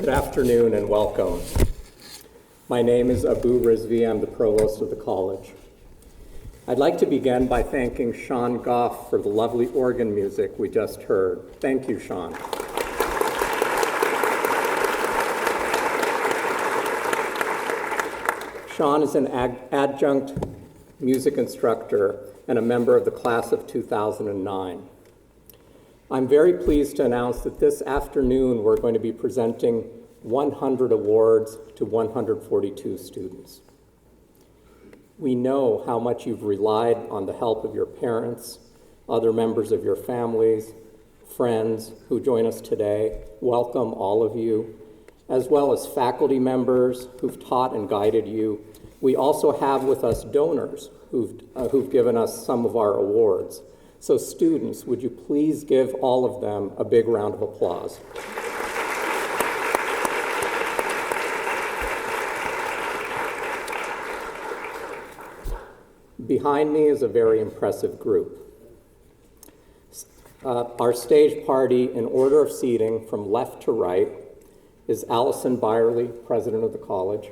Good afternoon and welcome. My name is Abu Rizvi. I'm the provost of the college. I'd like to begin by thanking Sean Goff for the lovely organ music we just heard. Thank you, Sean. Sean is an adjunct music instructor and a member of the class of 2009. I'm very pleased to announce that this afternoon we're going to be presenting 100 awards to 142 students. We know how much you've relied on the help of your parents, other members of your families, friends who join us today. Welcome, all of you, as well as faculty members who've taught and guided you. We also have with us donors who've given us some of our awards. So students, would you please give all of them a big round of applause? Behind me is a very impressive group. Our stage party, in order of seating from left to right, is Allison Byerly, president of the college.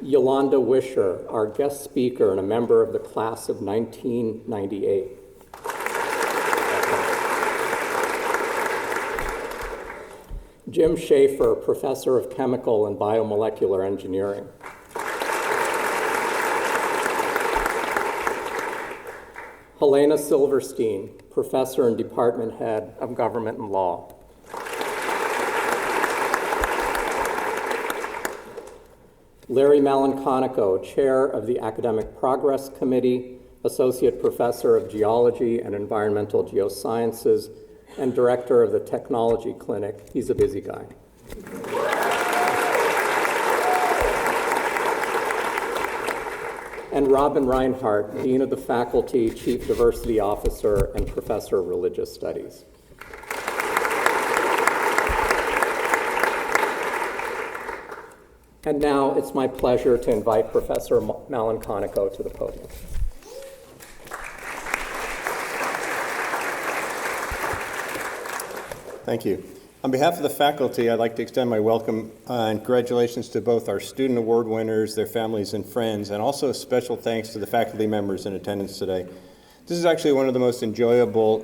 Yolanda Wisher, our guest speaker and a member of the class of 1998. Jim Schaefer, professor of chemical and biomolecular engineering. Helena Silverstein, professor and department head of government and law. Larry Malanconico, chair of the Academic Progress Committee, associate professor of geology and environmental geosciences, and director of the Technology Clinic. He's a busy guy. And Robin Reinhardt, dean of the faculty, chief diversity officer, and professor of religious studies. And now it's my pleasure to invite Professor Malanconico to the podium. Thank you. On behalf of the faculty, I'd like to extend my welcome and congratulations to both our student award winners, their families and friends, and also a special thanks to the faculty members in attendance today. This is actually one of the most enjoyable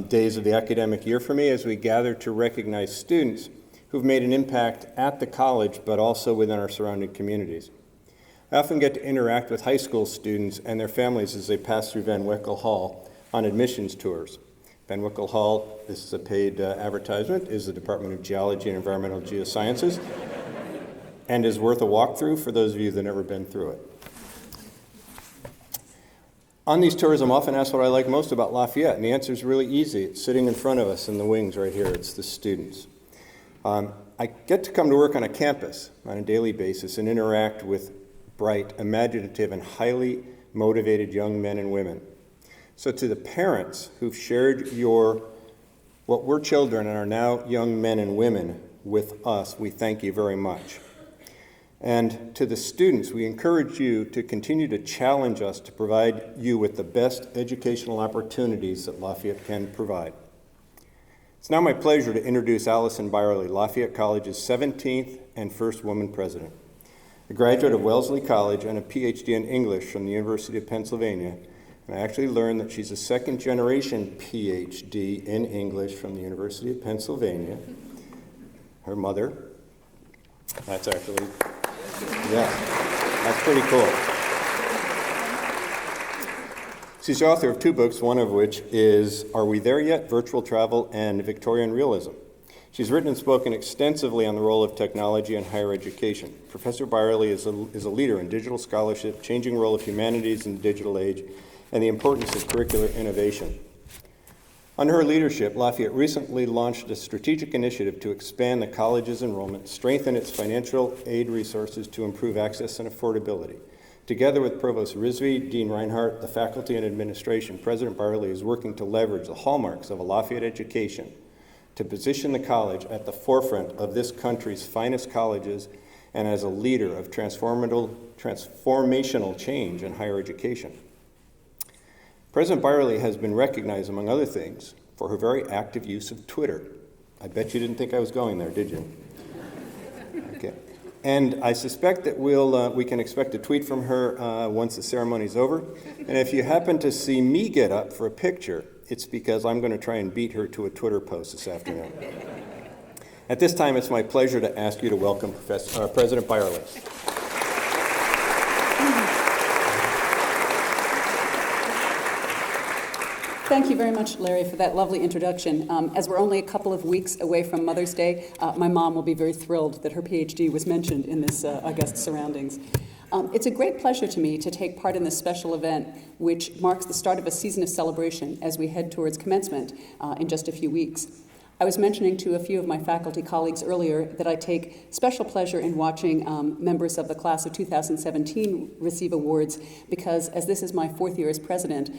days of the academic year for me as we gather to recognize students who've made an impact at the college, but also within our surrounding communities. I often get to interact with high school students and their families as they pass through Van Wickle Hall on admissions tours. Van Wickle Hall, this is a paid advertisement, is the Department of Geology and Environmental Geosciences, and is worth a walkthrough for those of you that have never been through it. On these tours, I'm often asked what I like most about Lafayette, and the answer is really easy. It's sitting in front of us in the wings right here. It's the students. I get to come to work on a campus on a daily basis and interact with bright, imaginative, and highly motivated young men and women. So to the parents who've shared what were children and are now young men and women with us, we thank you very much. And to the students, we encourage you to continue to challenge us to provide you with the best educational opportunities that Lafayette can provide. It's now my pleasure to introduce Allison Byerly, Lafayette College's 17th and first woman president. A graduate of Wellesley College and a PhD in English from the University of Pennsylvania. And I actually learned that she's a second-generation PhD in English from the University of Pennsylvania. Her mother, that's actually, yeah, that's pretty cool. She's the author of 2 books, one of which is Are We There Yet? Virtual Travel and Victorian Realism. She's written and spoken extensively on the role of technology in higher education. Professor Byerly is a leader in digital scholarship, changing role of humanities in the digital age, and the importance of curricular innovation. Under her leadership, Lafayette recently launched a strategic initiative to expand the college's enrollment, strengthen its financial aid resources to improve access and affordability. Together with Provost Rizvi, Dean Reinhardt, the faculty and administration, President Byerly is working to leverage the hallmarks of a Lafayette education to position the college at the forefront of this country's finest colleges and as a leader of transformational change in higher education. President Byerly has been recognized, among other things, for her very active use of Twitter. I bet you didn't think I was going there, did you? Okay. And I suspect that we can expect a tweet from her once the ceremony's over. And if you happen to see me get up for a picture, it's because I'm going to try and beat her to a Twitter post this afternoon. At this time, it's my pleasure to ask you to welcome President Byerly. Thank you very much, Larry, for that lovely introduction. As we're only a couple of weeks away from Mother's Day, my mom will be very thrilled that her PhD was mentioned in this august surroundings. It's a great pleasure to me to take part in this special event, which marks the start of a season of celebration as we head towards commencement in just a few weeks. I was mentioning to a few of my faculty colleagues earlier that I take special pleasure in watching members of the class of 2017 receive awards because, as this is my fourth year as president,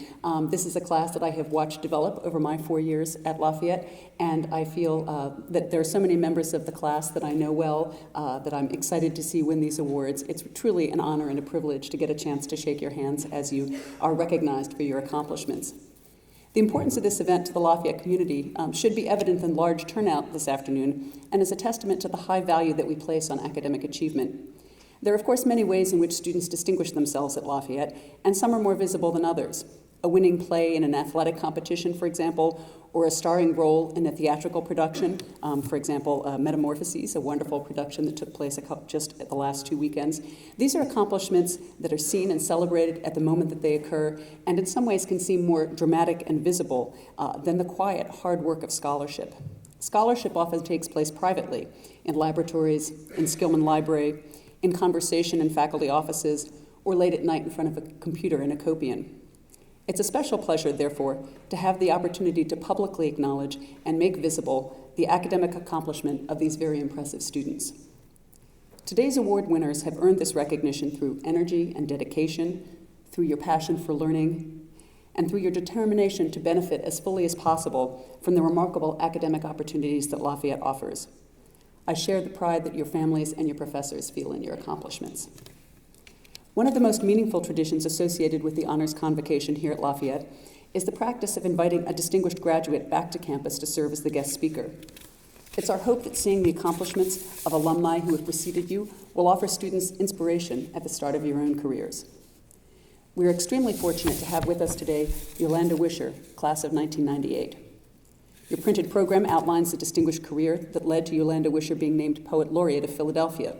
this is a class that I have watched develop over my 4 years at Lafayette, and I feel that there are so many members of the class that I know well that I'm excited to see win these awards. It's truly an honor and a privilege to get a chance to shake your hands as you are recognized for your accomplishments. The importance of this event to the Lafayette community should be evident in large turnout this afternoon and is a testament to the high value that we place on academic achievement. There are, of course, many ways in which students distinguish themselves at Lafayette, and some are more visible than others. A winning play in an athletic competition, for example, or a starring role in a theatrical production, for example, Metamorphoses, a wonderful production that took place just at the last 2 weekends. These are accomplishments that are seen and celebrated at the moment that they occur, and in some ways can seem more dramatic and visible than the quiet, hard work of scholarship. Scholarship often takes place privately, in laboratories, in Skillman Library, in conversation in faculty offices, or late at night in front of a computer in a copian. It's a special pleasure, therefore, to have the opportunity to publicly acknowledge and make visible the academic accomplishment of these very impressive students. Today's award winners have earned this recognition through energy and dedication, through your passion for learning, and through your determination to benefit as fully as possible from the remarkable academic opportunities that Lafayette offers. I share the pride that your families and your professors feel in your accomplishments. One of the most meaningful traditions associated with the Honors Convocation here at Lafayette is the practice of inviting a distinguished graduate back to campus to serve as the guest speaker. It's our hope that seeing the accomplishments of alumni who have preceded you will offer students inspiration at the start of your own careers. We're extremely fortunate to have with us today Yolanda Wisher, class of 1998. Your printed program outlines the distinguished career that led to Yolanda Wisher being named Poet Laureate of Philadelphia.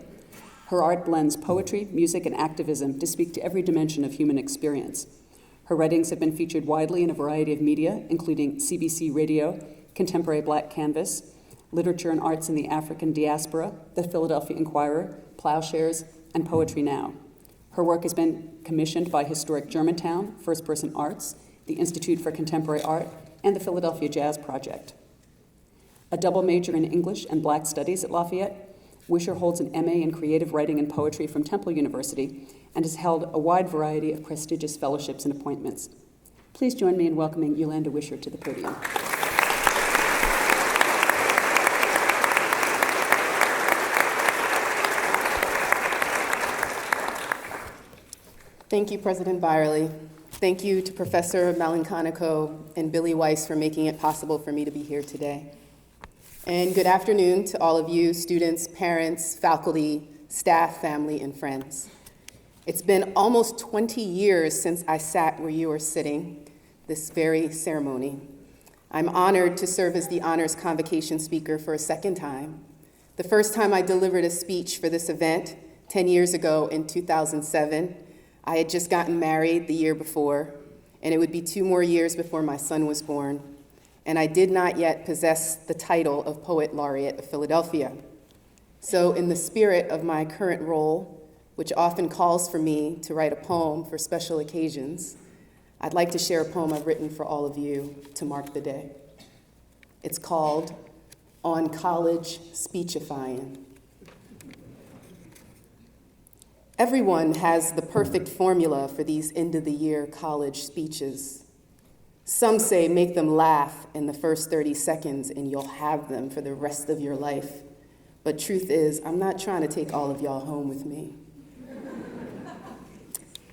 Her art blends poetry, music, and activism to speak to every dimension of human experience. Her writings have been featured widely in a variety of media, including CBC Radio, Contemporary Black Canvas, Literature and Arts in the African Diaspora, The Philadelphia Inquirer, Plowshares, and Poetry Now. Her work has been commissioned by Historic Germantown, First Person Arts, the Institute for Contemporary Art, and the Philadelphia Jazz Project. A double major in English and Black Studies at Lafayette, Wisher holds an MA in Creative Writing and Poetry from Temple University and has held a wide variety of prestigious fellowships and appointments. Please join me in welcoming Yolanda Wisher to the podium. Thank you, President Byerly. Thank you to Professor Malinconico and Billy Weiss for making it possible for me to be here today. And good afternoon to all of you, students, parents, faculty, staff, family, and friends. It's been almost 20 years since I sat where you are sitting, this very ceremony. I'm honored to serve as the Honors Convocation speaker for a second time. The first time I delivered a speech for this event, 10 years ago in 2007, I had just gotten married the year before, and it would be 2 more years before my son was born. And I did not yet possess the title of Poet Laureate of Philadelphia. So in the spirit of my current role, which often calls for me to write a poem for special occasions, I'd like to share a poem I've written for all of you to mark the day. It's called On College Speechifying. Everyone has the perfect formula for these end-of-the-year college speeches. Some say make them laugh in the first 30 seconds and you'll have them for the rest of your life. But truth is, I'm not trying to take all of y'all home with me.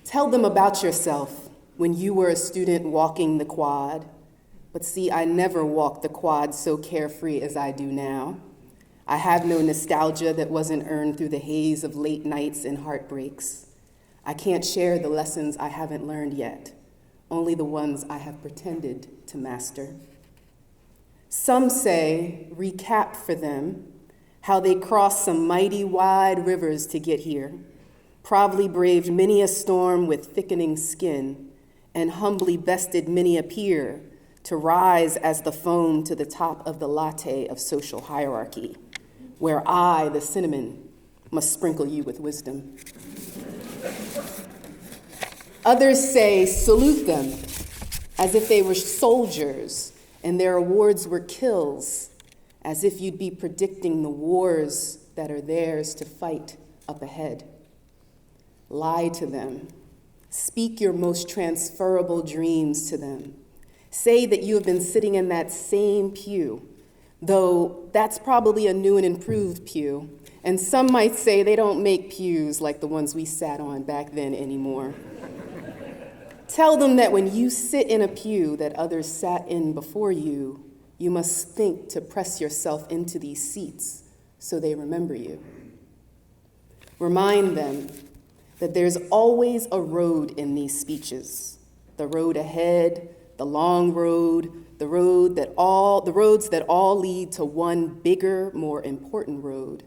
Tell them about yourself when you were a student walking the quad, But see, I never walked the quad so carefree as I do now. I have no nostalgia that wasn't earned through the haze of late nights and heartbreaks. I can't share the lessons I haven't learned yet, only the ones I have pretended to master. Some say, recap for them, how they crossed some mighty wide rivers to get here, probably braved many a storm with thickening skin, and humbly bested many a peer to rise as the foam to the top of the latte of social hierarchy, where I, the cinnamon, must sprinkle you with wisdom. Others say, salute them, as if they were soldiers and their awards were kills, as if you'd be predicting the wars that are theirs to fight up ahead. Lie to them. Speak your most transferable dreams to them. Say that you have been sitting in that same pew, though that's probably a new and improved pew, and some might say they don't make pews like the ones we sat on back then anymore. Tell them that when you sit in a pew that others sat in before you, you must think to press yourself into these seats so they remember you. Remind them that there's always a road in these speeches, the road ahead, the long road, the roads that all lead to one bigger, more important road.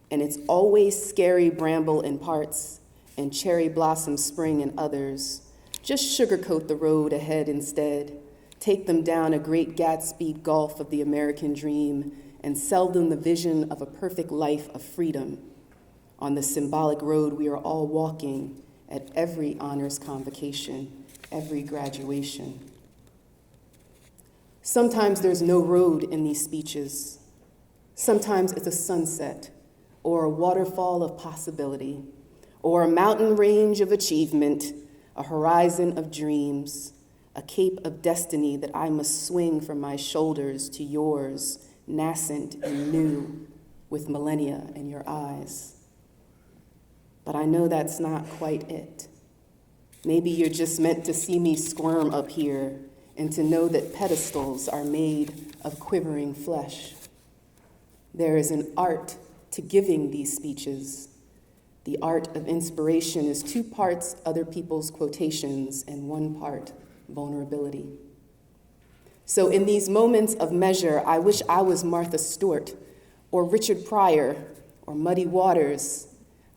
And it's always scary bramble in parts and cherry blossom spring in others. Just sugarcoat the road ahead instead. Take them down a great Gatsby gulf of the American dream and sell them the vision of a perfect life of freedom on the symbolic road we are all walking at every honors convocation, every graduation. Sometimes there's no road in these speeches. Sometimes it's a sunset or a waterfall of possibility or a mountain range of achievement, a horizon of dreams, a cape of destiny that I must swing from my shoulders to yours, nascent and new, with millennia in your eyes. But I know that's not quite it. Maybe you're just meant to see me squirm up here and to know that pedestals are made of quivering flesh. There is an art to giving these speeches. The art of inspiration is 2 parts other people's quotations and 1 part vulnerability. So in these moments of measure, I wish I was Martha Stewart or Richard Pryor or Muddy Waters.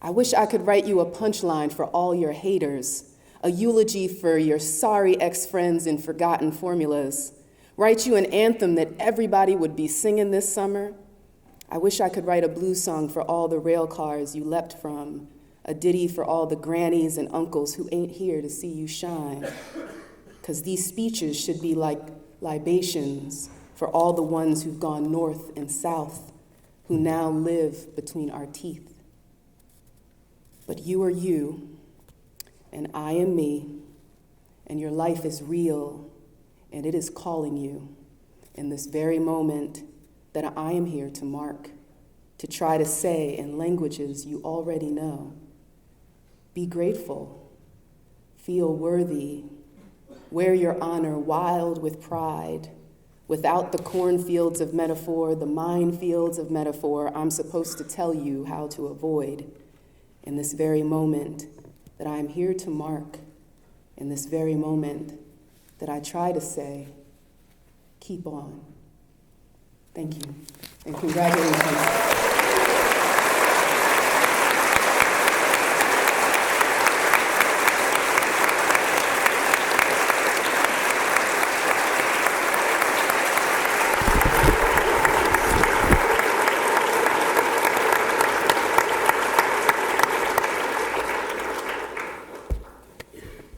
I wish I could write you a punchline for all your haters, a eulogy for your sorry ex-friends in forgotten formulas, write you an anthem that everybody would be singing this summer. I wish I could write a blues song for all the rail cars you leapt from, a ditty for all the grannies and uncles who ain't here to see you shine. 'Cause these speeches should be like libations for all the ones who've gone north and south, who now live between our teeth. But you are you, and I am me, and your life is real, and it is calling you in this very moment that I am here to mark, to try to say in languages you already know. Be grateful, feel worthy, wear your honor wild with pride, without the cornfields of metaphor, the minefields of metaphor I'm supposed to tell you how to avoid in this very moment that I am here to mark, in this very moment that I try to say, keep on. Thank you, and congratulations.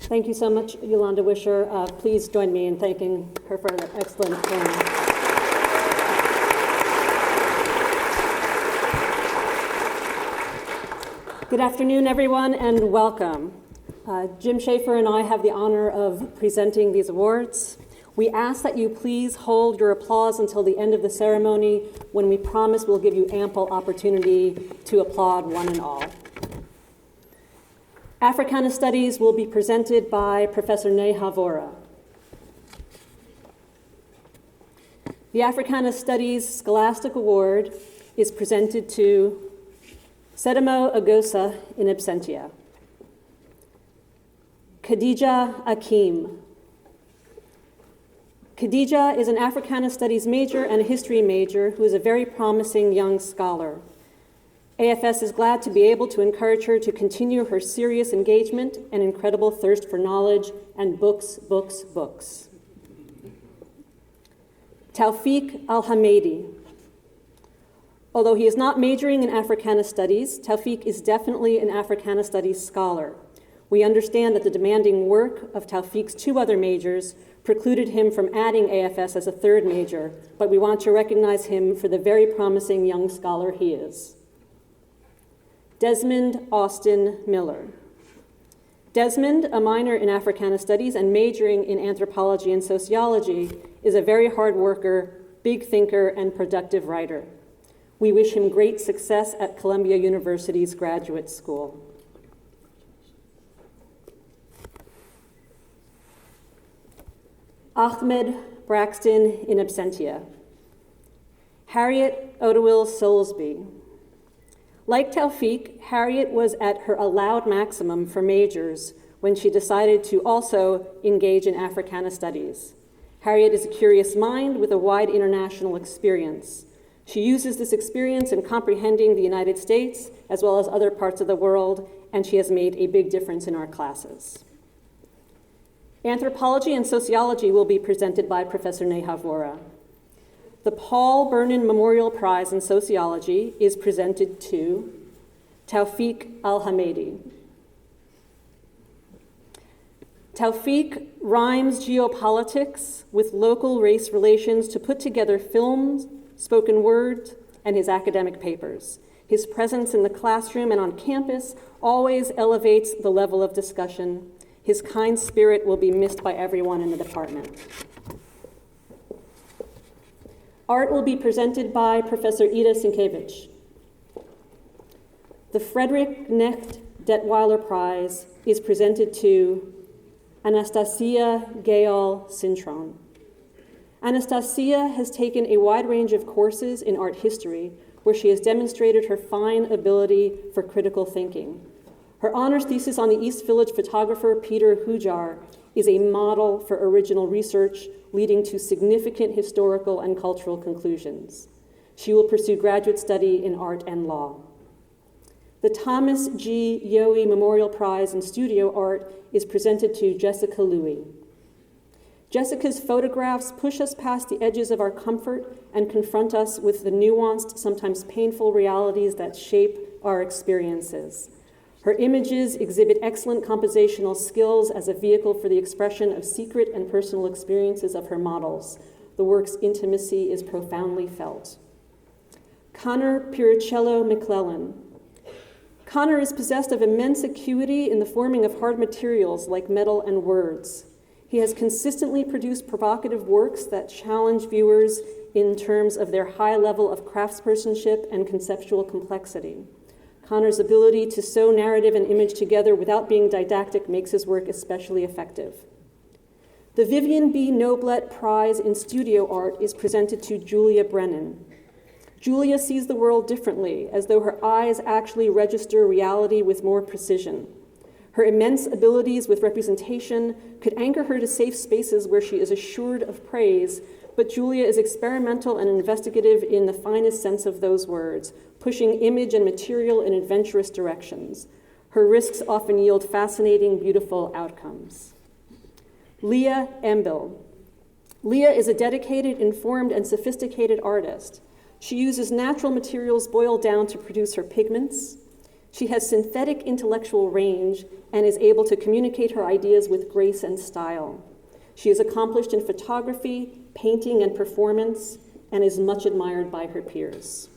Thank you so much, Yolanda Wisher. Please join me in thanking her for an excellent training. Good afternoon, everyone, and welcome. Jim Schaefer and I have the honor of presenting these awards. We ask that you please hold your applause until the end of the ceremony, when we promise we'll give you ample opportunity to applaud one and all. Africana Studies will be presented by Professor Neha Vora. The Africana Studies Scholastic Award is presented to Sedamo Agosa in absentia. Khadija Akim. Khadija is an Africana Studies major and a history major who is a very promising young scholar. AFS is glad to be able to encourage her to continue her serious engagement and incredible thirst for knowledge and books, books, books. Tawfiq Al-Hamidi. Although he is not majoring in Africana Studies, Tawfiq is definitely an Africana Studies scholar. We understand that the demanding work of Tawfiq's two other majors precluded him from adding AFS as a third major, but we want to recognize him for the very promising young scholar he is. Desmond Austin Miller. Desmond, a minor in Africana Studies and majoring in anthropology and sociology, is a very hard worker, big thinker, and productive writer. We wish him great success at Columbia University's graduate school. Ahmed Braxton in absentia. Harriet Odewill Soulsby. Like Tawfiq, Harriet was at her allowed maximum for majors when she decided to also engage in Africana Studies. Harriet is a curious mind with a wide international experience. She uses this experience in comprehending the United States as well as other parts of the world, and she has made a big difference in our classes. Anthropology and sociology will be presented by Professor Neha Vora. The Paul Bernan Memorial Prize in Sociology is presented to Tawfiq Al-Hamidi. Tawfiq rhymes geopolitics with local race relations to put together films, spoken word, and his academic papers. His presence in the classroom and on campus always elevates the level of discussion. His kind spirit will be missed by everyone in the department. Art will be presented by Professor Ida Sienkiewicz. The Frederick Knecht Detweiler Prize is presented to Anastasia Gayal Sintron. Anastasia has taken a wide range of courses in art history where she has demonstrated her fine ability for critical thinking. Her honors thesis on the East Village photographer Peter Hujar is a model for original research leading to significant historical and cultural conclusions. She will pursue graduate study in art and law. The Thomas G. Yohe Memorial Prize in Studio Art is presented to Jessica Louie. Jessica's photographs push us past the edges of our comfort and confront us with the nuanced, sometimes painful realities that shape our experiences. Her images exhibit excellent compositional skills as a vehicle for the expression of secret and personal experiences of her models. The work's intimacy is profoundly felt. Connor Piricello McClellan. Connor is possessed of immense acuity in the forming of hard materials like metal and words. He has consistently produced provocative works that challenge viewers in terms of their high level of craftspersonship and conceptual complexity. Connor's ability to sew narrative and image together without being didactic makes his work especially effective. The Vivian B. Noblet Prize in Studio Art is presented to Julia Brennan. Julia sees the world differently, as though her eyes actually register reality with more precision. Her immense abilities with representation could anchor her to safe spaces where she is assured of praise, but Julia is experimental and investigative in the finest sense of those words, pushing image and material in adventurous directions. Her risks often yield fascinating, beautiful outcomes. Leah Embil. Leah is a dedicated, informed, and sophisticated artist. She uses natural materials boiled down to produce her pigments. She has synthetic intellectual range and is able to communicate her ideas with grace and style. She is accomplished in photography, painting, and performance, and is much admired by her peers.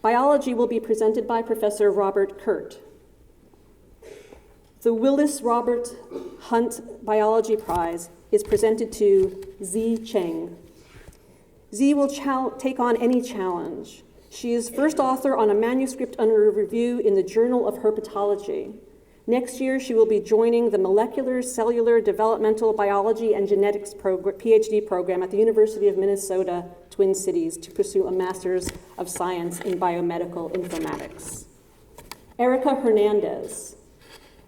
Biology will be presented by Professor Robert Kurt. The Willis Robert Hunt Biology Prize is presented to Zi Cheng. Zi will take on any challenge. She is first author on a manuscript under review in the Journal of Herpetology. Next year, she will be joining the Molecular, Cellular, Developmental Biology, and Genetics PhD program at the University of Minnesota, Twin Cities, to pursue a Master's of Science in Biomedical Informatics. Erica Hernandez.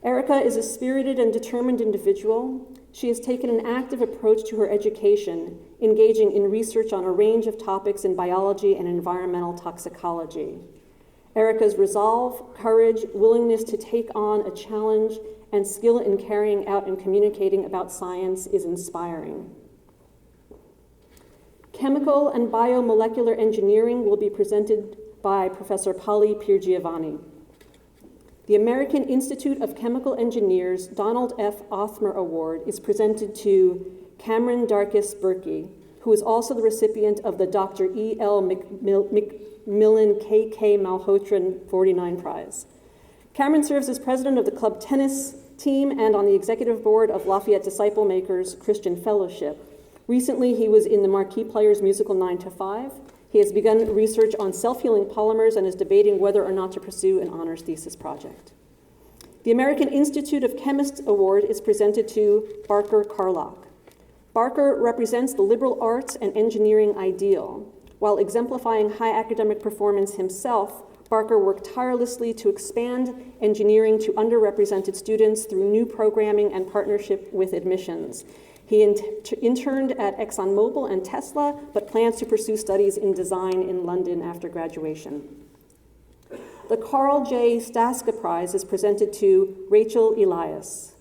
Erica is a spirited and determined individual. She has taken an active approach to her education, engaging in research on a range of topics in biology and environmental toxicology. Erica's resolve, courage, willingness to take on a challenge, and skill in carrying out and communicating about science is inspiring. Chemical and biomolecular engineering will be presented by Professor Polly Piergiovanni. The American Institute of Chemical Engineers Donald F. Othmer Award is presented to Cameron Darkis Berkey, who is also the recipient of the Dr. E. L. McMillan K.K. Malhotra 49 Prize. Cameron serves as president of the club tennis team and on the executive board of Lafayette Disciple Makers Christian Fellowship. Recently, he was in the Marquee Players musical 9 to 5. He has begun research on self-healing polymers and is debating whether or not to pursue an honors thesis project. The American Institute of Chemists Award is presented to Barker Carlock. Barker represents the liberal arts and engineering ideal. While exemplifying high academic performance himself, Barker worked tirelessly to expand engineering to underrepresented students through new programming and partnership with admissions. He interned at ExxonMobil and Tesla, but plans to pursue studies in design in London after graduation. The Carl J. Staska Prize is presented to Rachel Elias.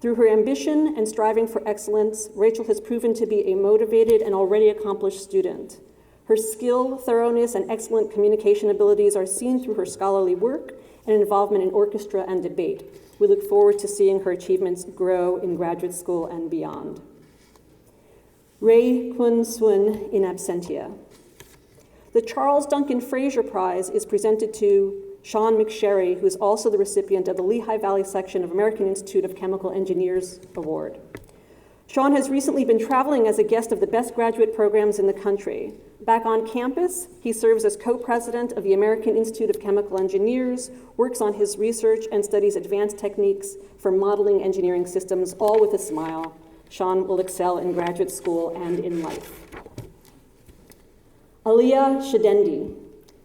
Through her ambition and striving for excellence, Rachel has proven to be a motivated and already accomplished student. Her skill, thoroughness, and excellent communication abilities are seen through her scholarly work and involvement in orchestra and debate. We look forward to seeing her achievements grow in graduate school and beyond. Ray Kun Swin in absentia. The Charles Duncan Fraser Prize is presented to Sean McSherry, who is also the recipient of the Lehigh Valley section of American Institute of Chemical Engineers Award. Sean has recently been traveling as a guest of the best graduate programs in the country. Back on campus, he serves as co-president of the American Institute of Chemical Engineers, works on his research, and studies advanced techniques for modeling engineering systems, all with a smile. Sean will excel in graduate school and in life. Aliyah Shadendi.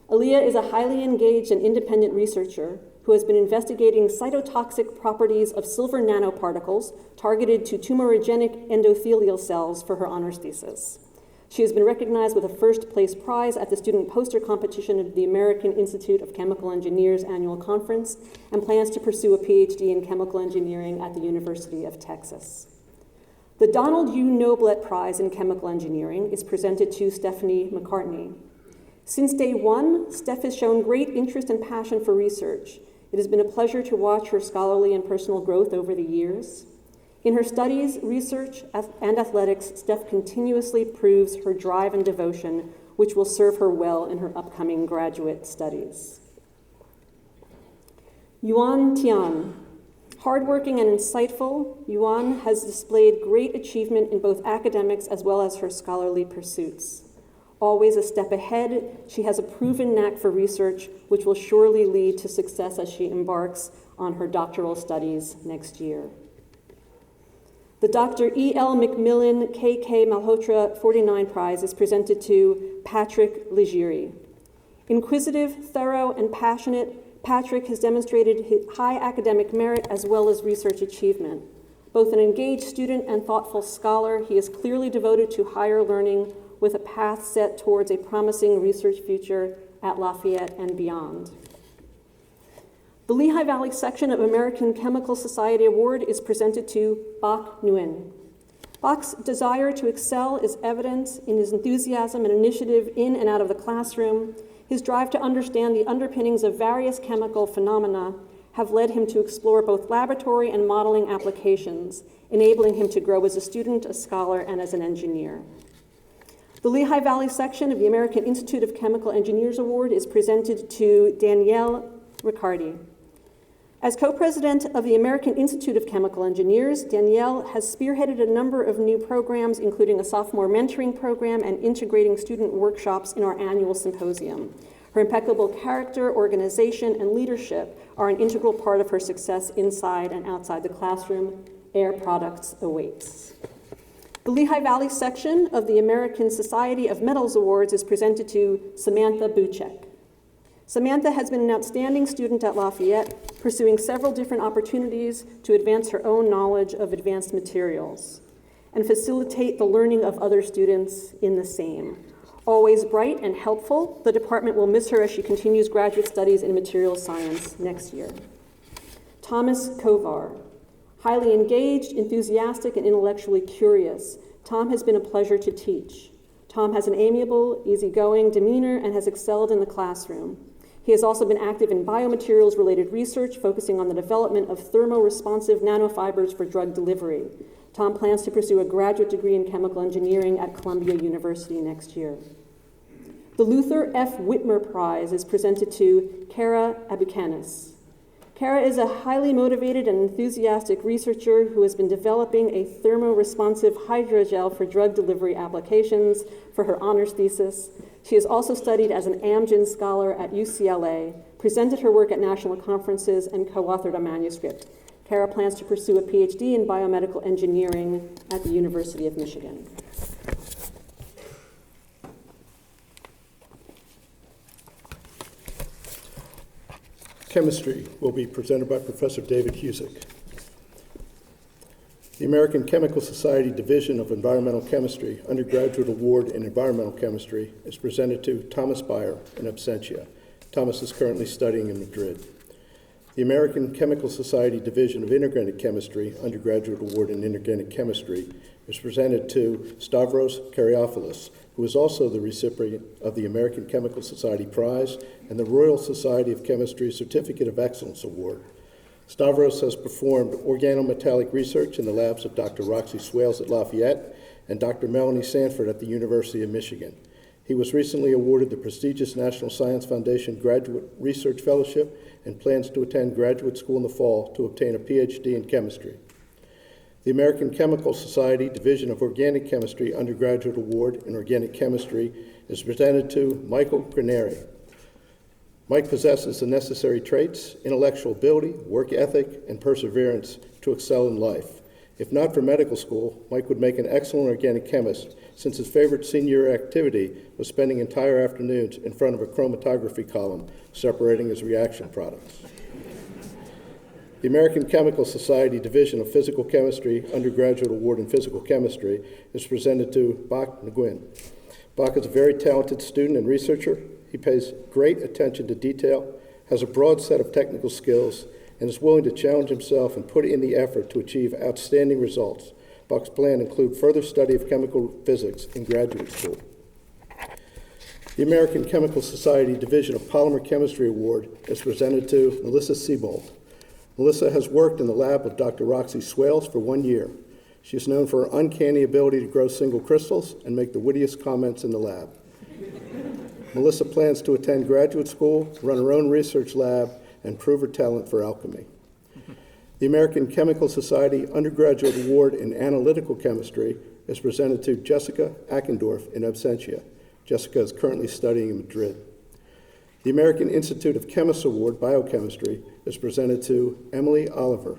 Aliyah is a highly engaged and independent researcher who has been investigating cytotoxic properties of silver nanoparticles targeted to tumorigenic endothelial cells for her honors thesis. She has been recognized with a first-place prize at the student poster competition of the American Institute of Chemical Engineers annual conference and plans to pursue a PhD in chemical engineering at the University of Texas. The Donald U. Noblett Prize in Chemical Engineering is presented to Stephanie McCartney. Since day one, Steph has shown great interest and passion for research. It has been a pleasure to watch her scholarly and personal growth over the years. In her studies, research, and athletics, Steph continuously proves her drive and devotion, which will serve her well in her upcoming graduate studies. Yuan Tian. Hardworking and insightful, Yuan has displayed great achievement in both academics as well as her scholarly pursuits. Always a step ahead, she has a proven knack for research, which will surely lead to success as she embarks on her doctoral studies next year. The Dr. E. L. McMillan K.K. Malhotra 49 Prize is presented to Patrick Legiri. Inquisitive, thorough, and passionate, Patrick has demonstrated his high academic merit as well as research achievement. Both an engaged student and thoughtful scholar, he is clearly devoted to higher learning with a path set towards a promising research future at Lafayette and beyond. The Lehigh Valley section of American Chemical Society Award is presented to Bach Nguyen. Bach's desire to excel is evident in his enthusiasm and initiative in and out of the classroom. His drive to understand the underpinnings of various chemical phenomena have led him to explore both laboratory and modeling applications, enabling him to grow as a student, a scholar, and as an engineer. The Lehigh Valley section of the American Institute of Chemical Engineers Award is presented to Danielle Riccardi. As co-president of the American Institute of Chemical Engineers, Danielle has spearheaded a number of new programs, including a sophomore mentoring program and integrating student workshops in our annual symposium. Her impeccable character, organization, and leadership are an integral part of her success inside and outside the classroom. Air Products awaits. The Lehigh Valley section of the American Society of Medals Awards is presented to Samantha Buchek. Samantha has been an outstanding student at Lafayette, pursuing several different opportunities to advance her own knowledge of advanced materials and facilitate the learning of other students in the same. Always bright and helpful, the department will miss her as she continues graduate studies in materials science next year. Thomas Kovar. Highly engaged, enthusiastic, and intellectually curious, Tom has been a pleasure to teach. Tom has an amiable, easygoing demeanor and has excelled in the classroom. He has also been active in biomaterials-related research, focusing on the development of thermoresponsive nanofibers for drug delivery. Tom plans to pursue a graduate degree in chemical engineering at Columbia University next year. The Luther F. Whitmer Prize is presented to Kara Abukanis. Kara is a highly motivated and enthusiastic researcher who has been developing a thermoresponsive hydrogel for drug delivery applications for her honors thesis. She has also studied as an Amgen scholar at UCLA, presented her work at national conferences, and co-authored a manuscript. Kara plans to pursue a PhD in biomedical engineering at the University of Michigan. Chemistry will be presented by Professor David Husick. The American Chemical Society Division of Environmental Chemistry Undergraduate Award in Environmental Chemistry is presented to Thomas Beyer in absentia. Thomas is currently studying in Madrid. The American Chemical Society Division of Inorganic Chemistry Undergraduate Award in Inorganic Chemistry is presented to Stavros Karyopoulos, who is also the recipient of the American Chemical Society Prize and the Royal Society of Chemistry Certificate of Excellence Award. Stavros has performed organometallic research in the labs of Dr. Roxy Swales at Lafayette and Dr. Melanie Sanford at the University of Michigan. He was recently awarded the prestigious National Science Foundation Graduate Research Fellowship and plans to attend graduate school in the fall to obtain a PhD in chemistry. The American Chemical Society Division of Organic Chemistry Undergraduate Award in Organic Chemistry is presented to Michael Graneri. Mike possesses the necessary traits, intellectual ability, work ethic, and perseverance to excel in life. If not for medical school, Mike would make an excellent organic chemist, since his favorite senior activity was spending entire afternoons in front of a chromatography column separating his reaction products. The American Chemical Society Division of Physical Chemistry Undergraduate Award in Physical Chemistry is presented to Bach Nguyen. Bach is a very talented student and researcher. He pays great attention to detail, has a broad set of technical skills, and is willing to challenge himself and put in the effort to achieve outstanding results. Bach's plan include further study of chemical physics in graduate school. The American Chemical Society Division of Polymer Chemistry Award is presented to Melissa Siebold. Melissa has worked in the lab of Dr. Roxy Swales for 1 year. She is known for her uncanny ability to grow single crystals and make the wittiest comments in the lab. Melissa plans to attend graduate school, run her own research lab, and prove her talent for alchemy. The American Chemical Society Undergraduate Award in Analytical Chemistry is presented to Jessica Ackendorf in absentia. Jessica is currently studying in Madrid. The American Institute of Chemists Award Biochemistry is presented to Emily Oliver.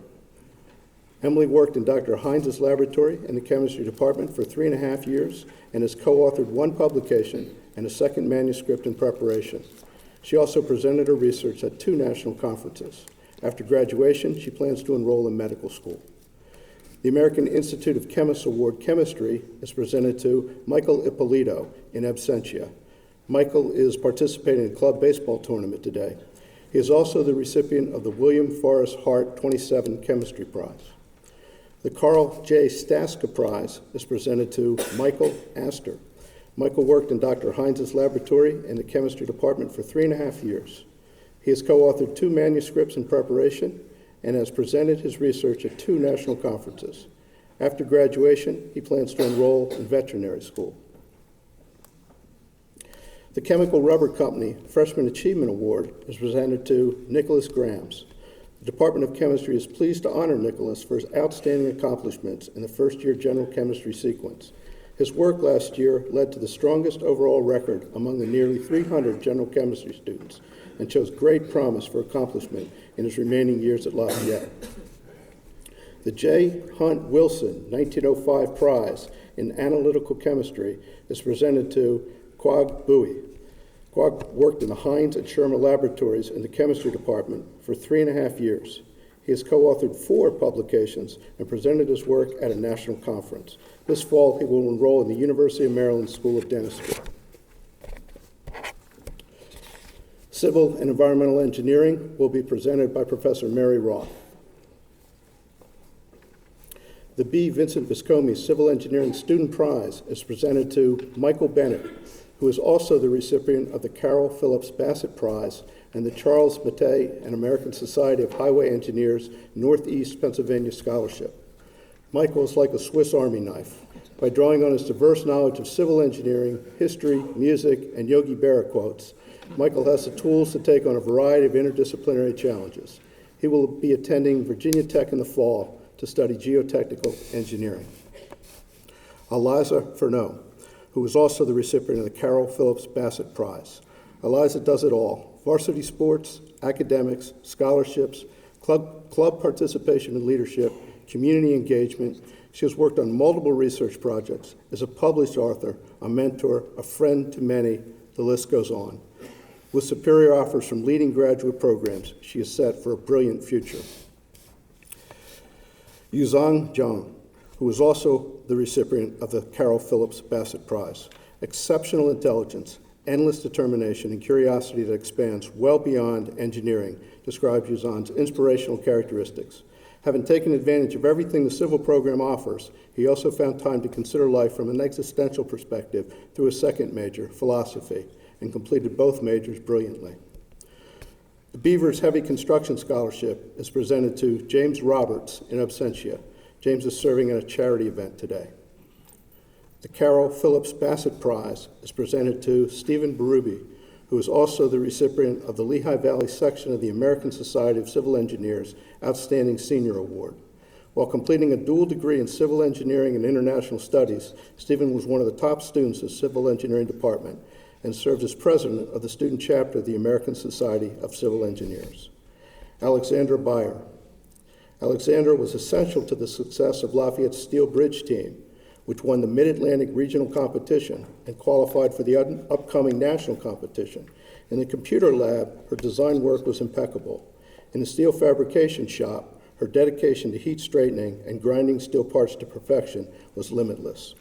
Emily worked in Dr. Hines' laboratory in the chemistry department for 3.5 years and has co-authored 1 publication and a 2nd manuscript in preparation. She also presented her research at 2 national conferences. After graduation, she plans to enroll in medical school. The American Institute of Chemists Award Chemistry is presented to Michael Ippolito in absentia. Michael is participating in a club baseball tournament today. He is also the recipient of the William Forrest Hart 27 Chemistry Prize. The Carl J. Staska Prize is presented to Michael Astor. Michael worked in Dr. Hines' laboratory in the chemistry department for 3.5 years. He has co-authored 2 manuscripts in preparation and has presented his research at 2 national conferences. After graduation, he plans to enroll in veterinary school. The Chemical Rubber Company Freshman Achievement Award is presented to Nicholas Grams. The Department of Chemistry is pleased to honor Nicholas for his outstanding accomplishments in the first-year general chemistry sequence. His work last year led to the strongest overall record among the nearly 300 general chemistry students and shows great promise for accomplishment in his remaining years at Lafayette. The J. Hunt Wilson 1905 Prize in Analytical Chemistry is presented to Quag Bowie. Quag worked in the Heinz and Sherman laboratories in the chemistry department for 3.5 years. He has co-authored 4 publications and presented his work at a national conference. This fall, he will enroll in the University of Maryland School of Dentistry. Civil and Environmental Engineering will be presented by Professor Mary Roth. The B. Vincent Viscomi Civil Engineering Student Prize is presented to Michael Bennett, who is also the recipient of the Carol Phillips Bassett Prize and the Charles Mattei and American Society of Highway Engineers Northeast Pennsylvania Scholarship. Michael is like a Swiss Army knife. By drawing on his diverse knowledge of civil engineering, history, music, and Yogi Berra quotes, Michael has the tools to take on a variety of interdisciplinary challenges. He will be attending Virginia Tech in the fall to study geotechnical engineering. Eliza Furneaux, who is also the recipient of the Carol Phillips Bassett Prize. Eliza does it all: varsity sports, academics, scholarships, club participation and leadership, community engagement. She has worked on multiple research projects, is a published author, a mentor, a friend to many. The list goes on. With superior offers from leading graduate programs, she is set for a brilliant future. Yuzhang Zhang, who is also the recipient of the Carol Phillips Bassett Prize. Exceptional intelligence, endless determination, and curiosity that expands well beyond engineering describes Yuzhang's inspirational characteristics. Having taken advantage of everything the civil program offers, he also found time to consider life from an existential perspective through his second major, philosophy, and completed both majors brilliantly. The Beavers Heavy Construction Scholarship is presented to James Roberts in absentia. James is serving at a charity event today. The Carol Phillips Bassett Prize is presented to Stephen Berube, who is also the recipient of the Lehigh Valley section of the American Society of Civil Engineers Outstanding Senior Award. While completing a dual degree in civil engineering and international studies, Stephen was one of the top students of the Civil Engineering Department and served as president of the student chapter of the American Society of Civil Engineers. Alexandra Beyer. Alexandra was essential to the success of Lafayette's Steel Bridge team, which won the Mid-Atlantic Regional Competition and qualified for the upcoming national competition. In the computer lab, her design work was impeccable. In the steel fabrication shop, her dedication to heat straightening and grinding steel parts to perfection was limitless.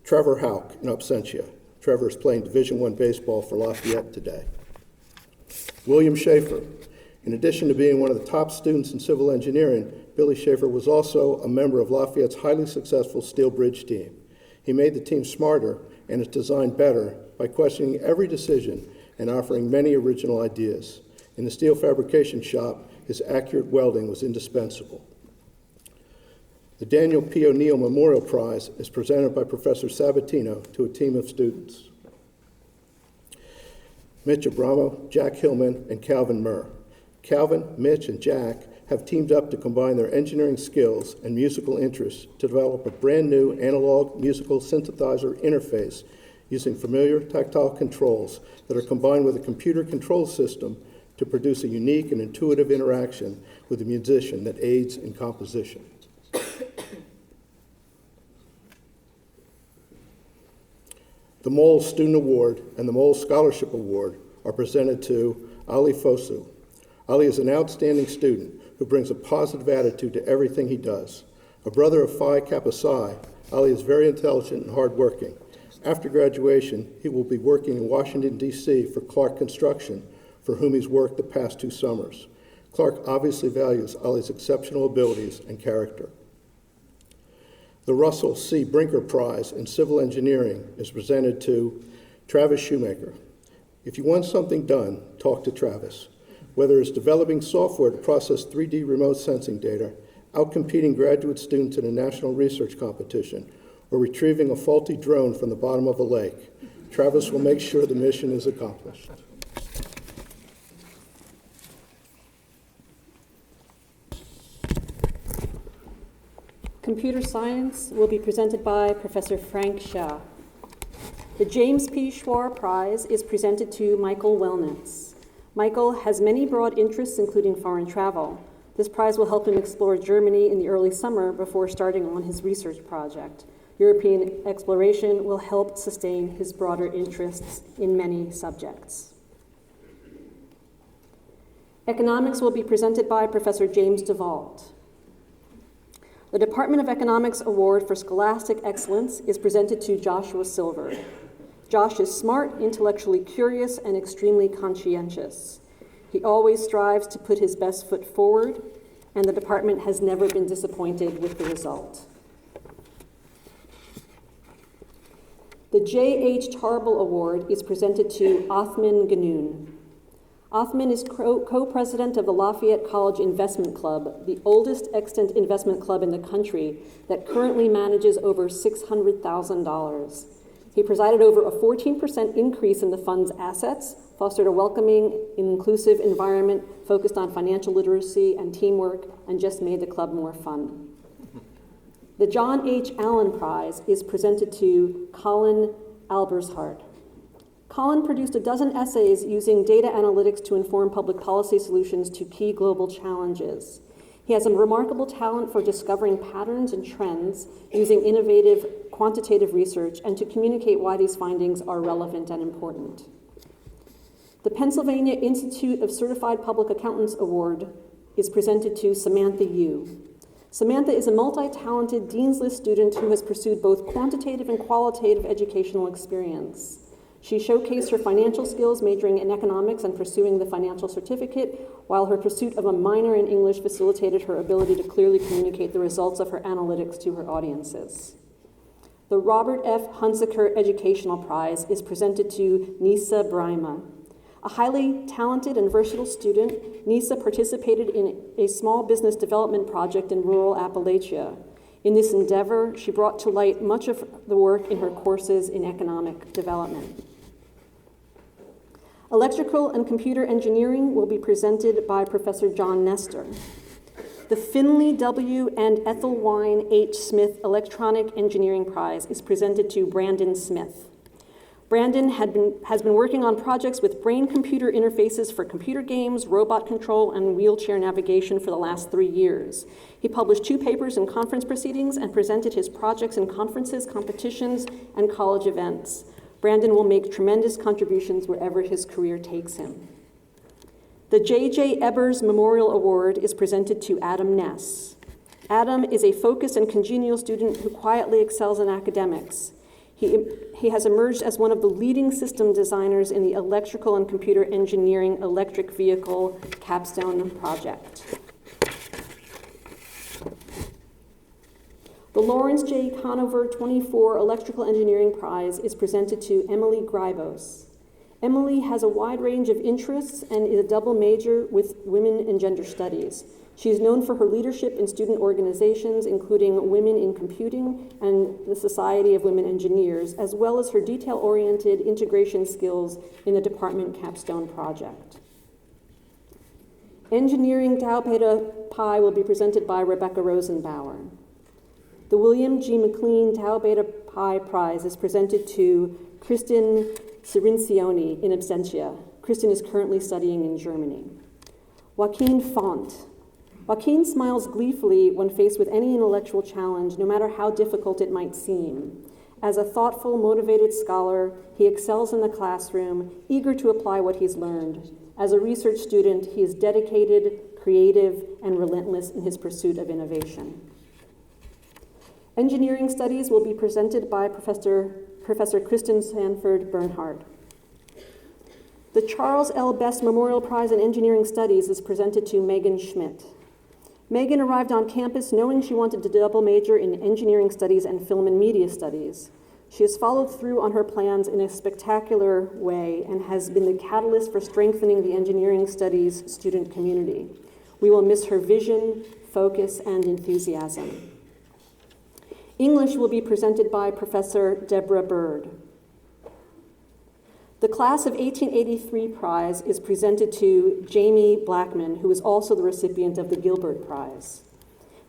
Trevor Houck in absentia. Trevor is playing Division I baseball for Lafayette today. William Schaefer. In addition to being one of the top students in civil engineering, Billy Schaefer was also a member of Lafayette's highly successful Steel Bridge team. He made the team smarter and its design better by questioning every decision and offering many original ideas. In the steel fabrication shop, his accurate welding was indispensable. The Daniel P. O'Neill Memorial Prize is presented by Professor Sabatino to a team of students. Mitch Abramo, Jack Hillman, and Calvin Murr. Calvin, Mitch, and Jack have teamed up to combine their engineering skills and musical interests to develop a brand new analog musical synthesizer interface using familiar tactile controls that are combined with a computer control system to produce a unique and intuitive interaction with the musician that aids in composition. The Mole Student Award and the Mole Scholarship Award are presented to Ali Fosu. Ali is an outstanding student who brings a positive attitude to everything he does. A brother of Phi Kappa Psi, Ali is very intelligent and hardworking. After graduation, he will be working in Washington, D.C. for Clark Construction, for whom he's worked the past 2 summers. Clark obviously values Ali's exceptional abilities and character. The Russell C. Brinker Prize in Civil Engineering is presented to Travis Shoemaker. If you want something done, talk to Travis. Whether it's developing software to process 3D remote sensing data, outcompeting graduate students in a national research competition, or retrieving a faulty drone from the bottom of a lake, Travis will make sure the mission is accomplished. Computer science will be presented by Professor Frank Shah. The James P. Schwarr Prize is presented to Michael Wellnitz. Michael has many broad interests, including foreign travel. This prize will help him explore Germany in the early summer before starting on his research project. European exploration will help sustain his broader interests in many subjects. Economics will be presented by Professor James DeVault. The Department of Economics Award for Scholastic Excellence is presented to Joshua Silver. Josh is smart, intellectually curious, and extremely conscientious. He always strives to put his best foot forward, and the department has never been disappointed with the result. The J.H. Tarbell Award is presented to Othman Ganoon. Othman is co-president of the Lafayette College Investment Club, the oldest extant investment club in the country that currently manages over $600,000. He presided over a 14% increase in the fund's assets, fostered a welcoming and inclusive environment focused on financial literacy and teamwork, and just made the club more fun. The John H. Allen Prize is presented to Colin Albershart. Colin produced a dozen essays using data analytics to inform public policy solutions to key global challenges. He has a remarkable talent for discovering patterns and trends using innovative quantitative research and to communicate why these findings are relevant and important. The Pennsylvania Institute of Certified Public Accountants Award is presented to Samantha Yu. Samantha is a multi-talented Dean's List student who has pursued both quantitative and qualitative educational experience. She showcased her financial skills majoring in economics and pursuing the financial certificate, while her pursuit of a minor in English facilitated her ability to clearly communicate the results of her analytics to her audiences. The Robert F. Hunziker Educational Prize is presented to Nisa Brima. A highly talented and versatile student, Nisa participated in a small business development project in rural Appalachia. In this endeavor, she brought to light much of the work in her courses in economic development. Electrical and computer engineering will be presented by Professor John Nestor. The Finley W. and Ethelwine H. Smith Electronic Engineering Prize is presented to Brandon Smith. Brandon has been working on projects with brain-computer interfaces for computer games, robot control, and wheelchair navigation for the last 3 years. He published 2 papers in conference proceedings and presented his projects in conferences, competitions, and college events. Brandon will make tremendous contributions wherever his career takes him. The J.J. Ebers Memorial Award is presented to Adam Ness. Adam is a focused and congenial student who quietly excels in academics. He has emerged as one of the leading system designers in the electrical and computer engineering electric vehicle capstone project. The Lawrence J. Conover 24 Electrical Engineering Prize is presented to Emily Grybos. Emily has a wide range of interests and is a double major with women and gender studies. She is known for her leadership in student organizations, including Women in Computing and the Society of Women Engineers, as well as her detail-oriented integration skills in the department capstone project. Engineering Tau Beta Pi will be presented by Rebecca Rosenbauer. The William G. McLean Tau Beta Pi Prize is presented to Kristen Cirincione in absentia. Kristen is currently studying in Germany. Joaquin Font. Joaquin smiles gleefully when faced with any intellectual challenge, no matter how difficult it might seem. As a thoughtful, motivated scholar, he excels in the classroom, eager to apply what he's learned. As a research student, he is dedicated, creative, and relentless in his pursuit of innovation. Engineering studies will be presented by Professor Kristen Sanford Bernhard. The Charles L. Best Memorial Prize in Engineering Studies is presented to Megan Schmidt. Megan arrived on campus knowing she wanted to double major in engineering studies and film and media studies. She has followed through on her plans in a spectacular way and has been the catalyst for strengthening the engineering studies student community. We will miss her vision, focus, and enthusiasm. English will be presented by Professor Deborah Bird. The Class of 1883 Prize is presented to Jamie Blackman, who is also the recipient of the Gilbert Prize.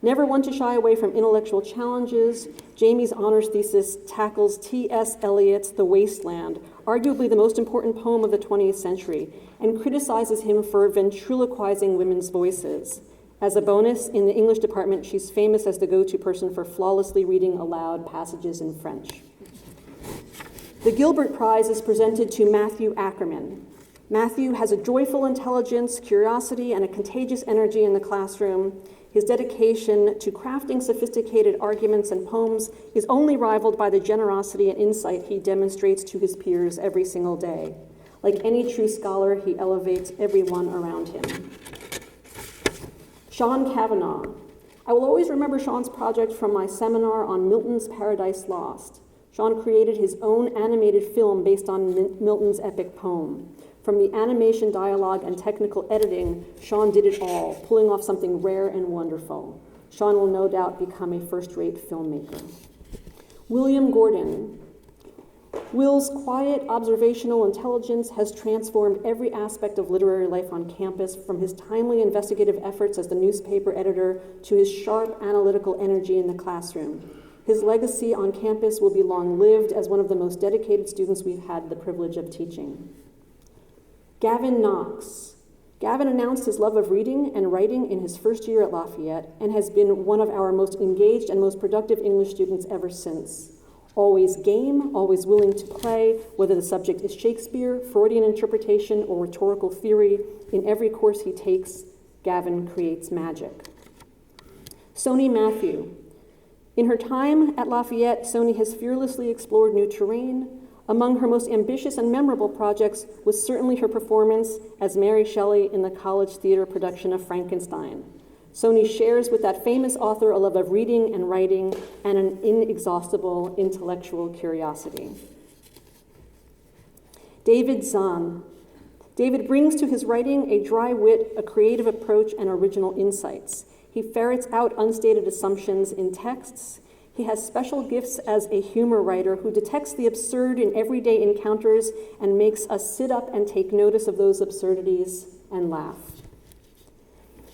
Never one to shy away from intellectual challenges, Jamie's honors thesis tackles T.S. Eliot's The Wasteland, arguably the most important poem of the 20th century, and criticizes him for ventriloquizing women's voices. As a bonus, in the English department, she's famous as the go-to person for flawlessly reading aloud passages in French. The Gilbert Prize is presented to Matthew Ackerman. Matthew has a joyful intelligence, curiosity, and a contagious energy in the classroom. His dedication to crafting sophisticated arguments and poems is only rivaled by the generosity and insight he demonstrates to his peers every single day. Like any true scholar, he elevates everyone around him. Sean Cavanaugh. I will always remember Sean's project from my seminar on Milton's Paradise Lost. Sean created his own animated film based on Milton's epic poem. From the animation, dialogue, and technical editing, Sean did it all, pulling off something rare and wonderful. Sean will no doubt become a first-rate filmmaker. William Gordon. Will's quiet, observational intelligence has transformed every aspect of literary life on campus, from his timely investigative efforts as the newspaper editor to his sharp, analytical energy in the classroom. His legacy on campus will be long-lived as one of the most dedicated students we've had the privilege of teaching. Gavin Knox. Gavin announced his love of reading and writing in his first year at Lafayette and has been one of our most engaged and most productive English students ever since. Always game, always willing to play, whether the subject is Shakespeare, Freudian interpretation, or rhetorical theory, in every course he takes, Gavin creates magic. Soni Matthew. In her time at Lafayette, Soni has fearlessly explored new terrain. Among her most ambitious and memorable projects was certainly her performance as Mary Shelley in the college theater production of Frankenstein. Soni shares with that famous author a love of reading and writing and an inexhaustible intellectual curiosity. David Zahn. David brings to his writing a dry wit, a creative approach, and original insights. He ferrets out unstated assumptions in texts. He has special gifts as a humor writer who detects the absurd in everyday encounters and makes us sit up and take notice of those absurdities and laugh.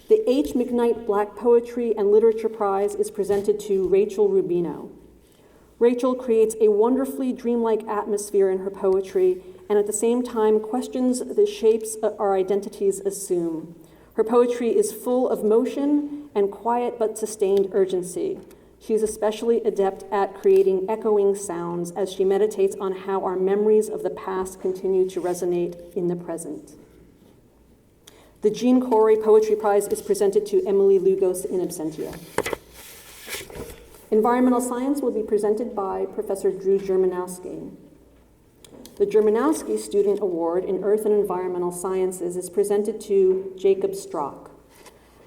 The H. McKnight Black Poetry and Literature Prize is presented to Rachel Rubino. Rachel creates a wonderfully dreamlike atmosphere in her poetry and at the same time questions the shapes our identities assume. Her poetry is full of motion and quiet but sustained urgency. She is especially adept at creating echoing sounds as she meditates on how our memories of the past continue to resonate in the present. The Jean Corey Poetry Prize is presented to Emily Lugos in absentia. Environmental science will be presented by Professor Drew Germanowski. The Germanowski Student Award in Earth and Environmental Sciences is presented to Jacob Strock.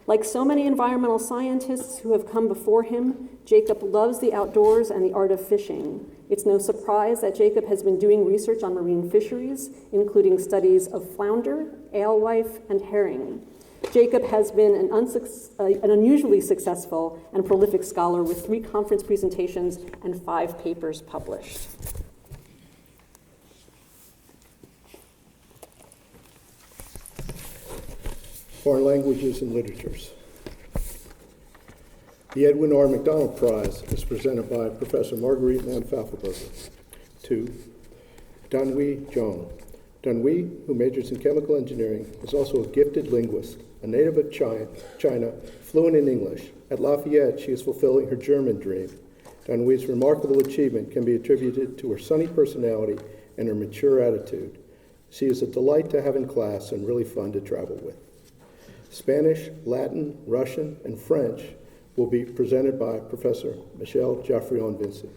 Like so many environmental scientists who have come before him, Jacob loves the outdoors and the art of fishing. It's no surprise that Jacob has been doing research on marine fisheries, including studies of flounder, alewife, and herring. Jacob has been an unusually successful and prolific scholar with 3 conference presentations and 5 papers published. Foreign languages and literatures. The Edwin R. MacDonald Prize is presented by Professor Marguerite Mann-Pfaffelberger. 2, Danhui Zhang. Danhui, who majors in chemical engineering, is also a gifted linguist, a native of China, fluent in English. At Lafayette, she is fulfilling her German dream. Danhui's remarkable achievement can be attributed to her sunny personality and her mature attitude. She is a delight to have in class and really fun to travel with. Spanish, Latin, Russian, and French will be presented by Professor Michelle Jaffrion-Vincent.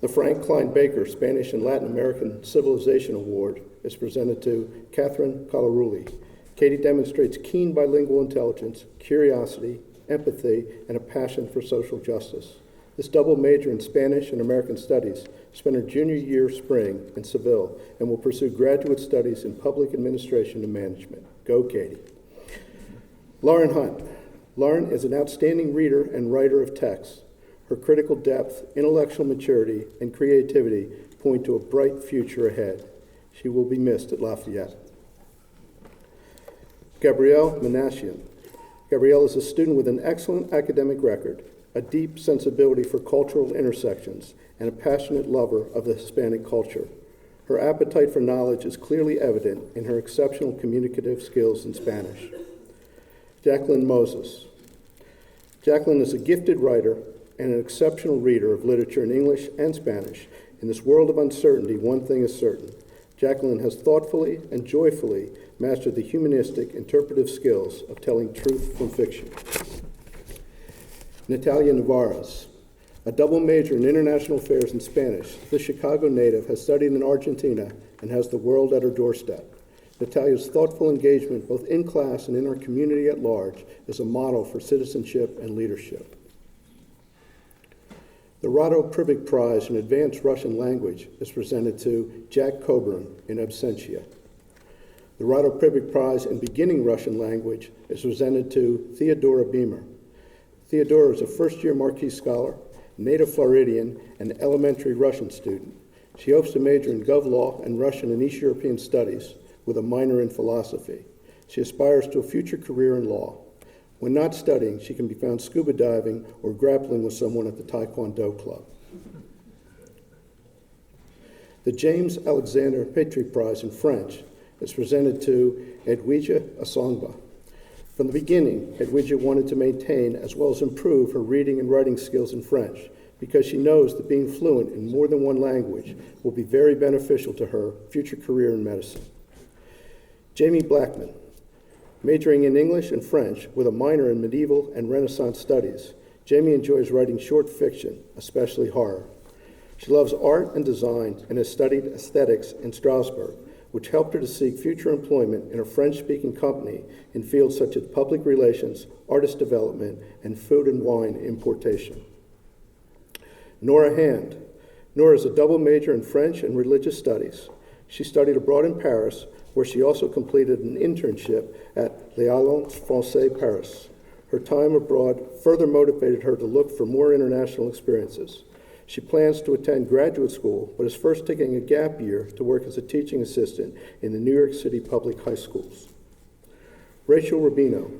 The Frank Klein Baker Spanish and Latin American Civilization Award is presented to Catherine Calarulli. Katie demonstrates keen bilingual intelligence, curiosity, empathy, and a passion for social justice. This double major in Spanish and American Studies spent her junior year spring in Seville and will pursue graduate studies in public administration and management. Go, Katie. Lauren Hunt. Lauren is an outstanding reader and writer of texts. Her critical depth, intellectual maturity, and creativity point to a bright future ahead. She will be missed at Lafayette. Gabrielle Menashian. Gabrielle is a student with an excellent academic record, a deep sensibility for cultural intersections, and a passionate lover of the Hispanic culture. Her appetite for knowledge is clearly evident in her exceptional communicative skills in Spanish. Jacqueline Moses. Jacqueline is a gifted writer and an exceptional reader of literature in English and Spanish. In this world of uncertainty, one thing is certain. Jacqueline has thoughtfully and joyfully mastered the humanistic, interpretive skills of telling truth from fiction. Natalia Navarez. A double major in international affairs and Spanish, this Chicago native has studied in Argentina and has the world at her doorstep. Natalia's thoughtful engagement, both in class and in our community at large, is a model for citizenship and leadership. The Rado Privik Prize in Advanced Russian Language is presented to Jack Coburn in absentia. The Rado Privik Prize in Beginning Russian Language is presented to Theodora Beamer. Theodora is a first-year Marquis Scholar, native Floridian, and elementary Russian student. She hopes to major in Gov Law and Russian and East European Studies with a minor in philosophy. She aspires to a future career in law. When not studying, she can be found scuba diving or grappling with someone at the Taekwondo Club. The James Alexander Petrie Prize in French is presented to Edwidja Asongba. From the beginning, Edwidja wanted to maintain as well as improve her reading and writing skills in French because she knows that being fluent in more than one language will be very beneficial to her future career in medicine. Jamie Blackman, majoring in English and French with a minor in medieval and Renaissance studies, Jamie enjoys writing short fiction, especially horror. She loves art and design and has studied aesthetics in Strasbourg, which helped her to seek future employment in a French-speaking company in fields such as public relations, artist development, and food and wine importation. Nora Hand. Nora is a double major in French and religious studies. She studied abroad in Paris, where she also completed an internship at l'Alliance Française Paris. Her time abroad further motivated her to look for more international experiences. She plans to attend graduate school, but is first taking a gap year to work as a teaching assistant in the New York City public high schools. Rachel Rubino.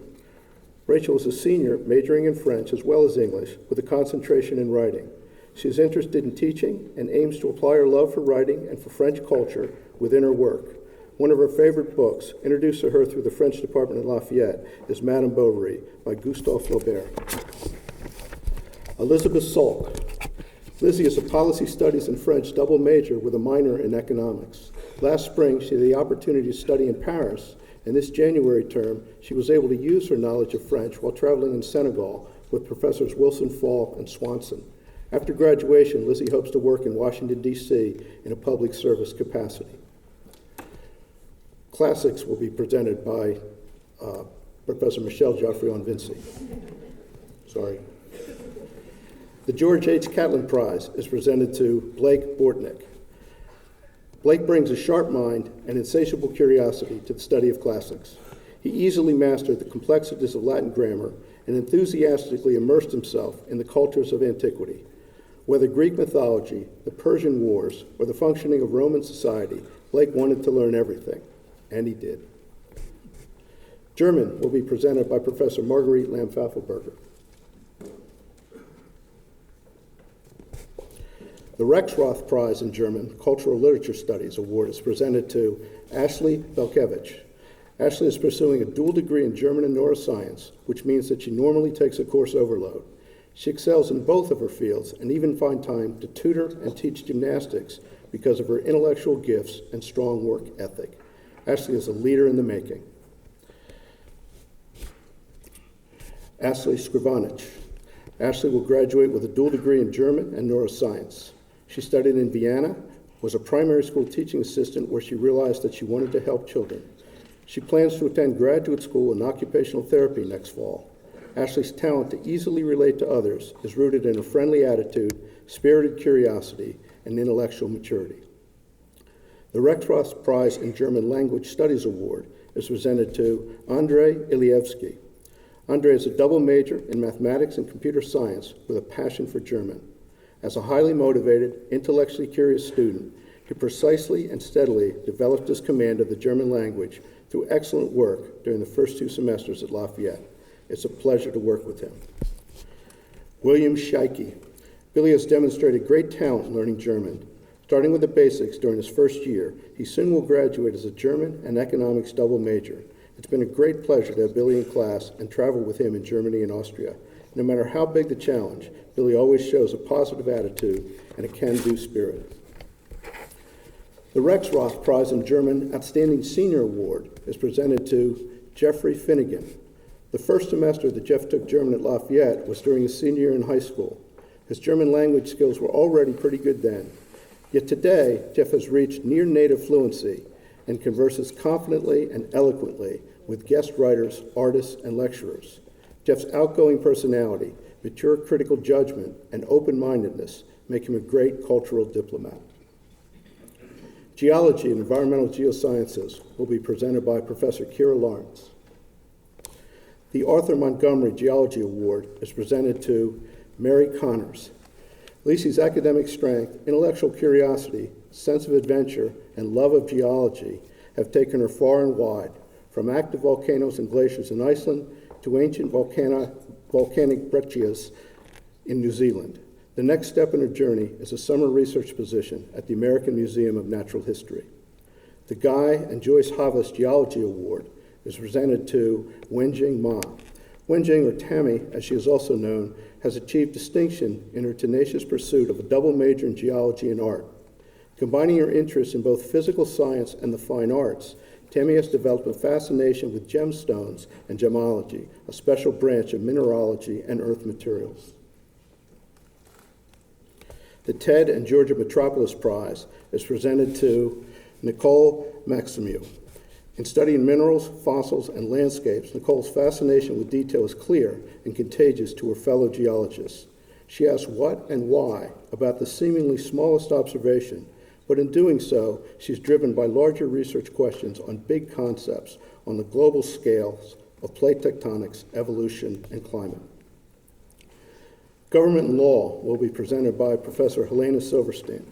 Rachel is a senior majoring in French as well as English with a concentration in writing. She is interested in teaching and aims to apply her love for writing and for French culture within her work. One of her favorite books, introduced to her through the French department at Lafayette, is Madame Bovary by Gustave Flaubert. Elizabeth Salk. Lizzie is a policy studies and French double major with a minor in economics. Last spring, she had the opportunity to study in Paris, and this January term, she was able to use her knowledge of French while traveling in Senegal with Professors Wilson Fall and Swanson. After graduation, Lizzie hopes to work in Washington, D.C. in a public service capacity. Classics will be presented by Professor Michelle Geoffrion-Vinci. Sorry. The George H. Catlin Prize is presented to Blake Bortnick. Blake brings a sharp mind and insatiable curiosity to the study of classics. He easily mastered the complexities of Latin grammar and enthusiastically immersed himself in the cultures of antiquity. Whether Greek mythology, the Persian Wars, or the functioning of Roman society, Blake wanted to learn everything, and he did. German will be presented by Professor Marguerite Lamb-Pfaffelberger. The Rexroth Prize in German Cultural Literature Studies Award is presented to Ashley Belkevich. Ashley is pursuing a dual degree in German and neuroscience, which means that she normally takes a course overload. She excels in both of her fields and even finds time to tutor and teach gymnastics because of her intellectual gifts and strong work ethic. Ashley is a leader in the making. Ashley Skrivanich. Ashley will graduate with a dual degree in German and neuroscience. She studied in Vienna, was a primary school teaching assistant where she realized that she wanted to help children. She plans to attend graduate school in occupational therapy next fall. Ashley's talent to easily relate to others is rooted in a friendly attitude, spirited curiosity, and intellectual maturity. The Rexroth Prize in German Language Studies Award is presented to Andrei Ilievsky. Andrei is a double major in mathematics and computer science with a passion for German. As a highly motivated, intellectually curious student, he precisely and steadily developed his command of the German language through excellent work during the first 2 semesters at Lafayette. It's a pleasure to work with him. William Scheike. Billy has demonstrated great talent in learning German. Starting with the basics during his first year, he soon will graduate as a German and economics double major. It's been a great pleasure to have Billy in class and travel with him in Germany and Austria. No matter how big the challenge, Billy always shows a positive attitude and a can-do spirit. The Rexroth Prize in German Outstanding Senior Award is presented to Jeffrey Finnegan. The first semester that Jeff took German at Lafayette was during his senior year in high school. His German language skills were already pretty good then. Yet today, Jeff has reached near native fluency and converses confidently and eloquently with guest writers, artists, and lecturers. Jeff's outgoing personality, mature critical judgment, and open-mindedness make him a great cultural diplomat. Geology and Environmental Geosciences will be presented by Professor Kira Lawrence. The Arthur Montgomery Geology Award is presented to Mary Connors. Lisi's academic strength, intellectual curiosity, sense of adventure, and love of geology have taken her far and wide, from active volcanoes and glaciers in Iceland to ancient volcanic breccias in New Zealand. The next step in her journey is a summer research position at the American Museum of Natural History. The Guy and Joyce Havas Geology Award is presented to Wenjing Ma. Wenjing, or Tammy, as she is also known, has achieved distinction in her tenacious pursuit of a double major in geology and art. Combining her interests in both physical science and the fine arts, Tammy has developed a fascination with gemstones and gemology, a special branch of mineralogy and earth materials. The Ted and Georgia Metropolis Prize is presented to Nicole Maximiou. In studying minerals, fossils, and landscapes, Nicole's fascination with detail is clear and contagious to her fellow geologists. She asks what and why about the seemingly smallest observation, but in doing so, she's driven by larger research questions on big concepts on the global scales of plate tectonics, evolution, and climate. Government and Law will be presented by Professor Helena Silverstein.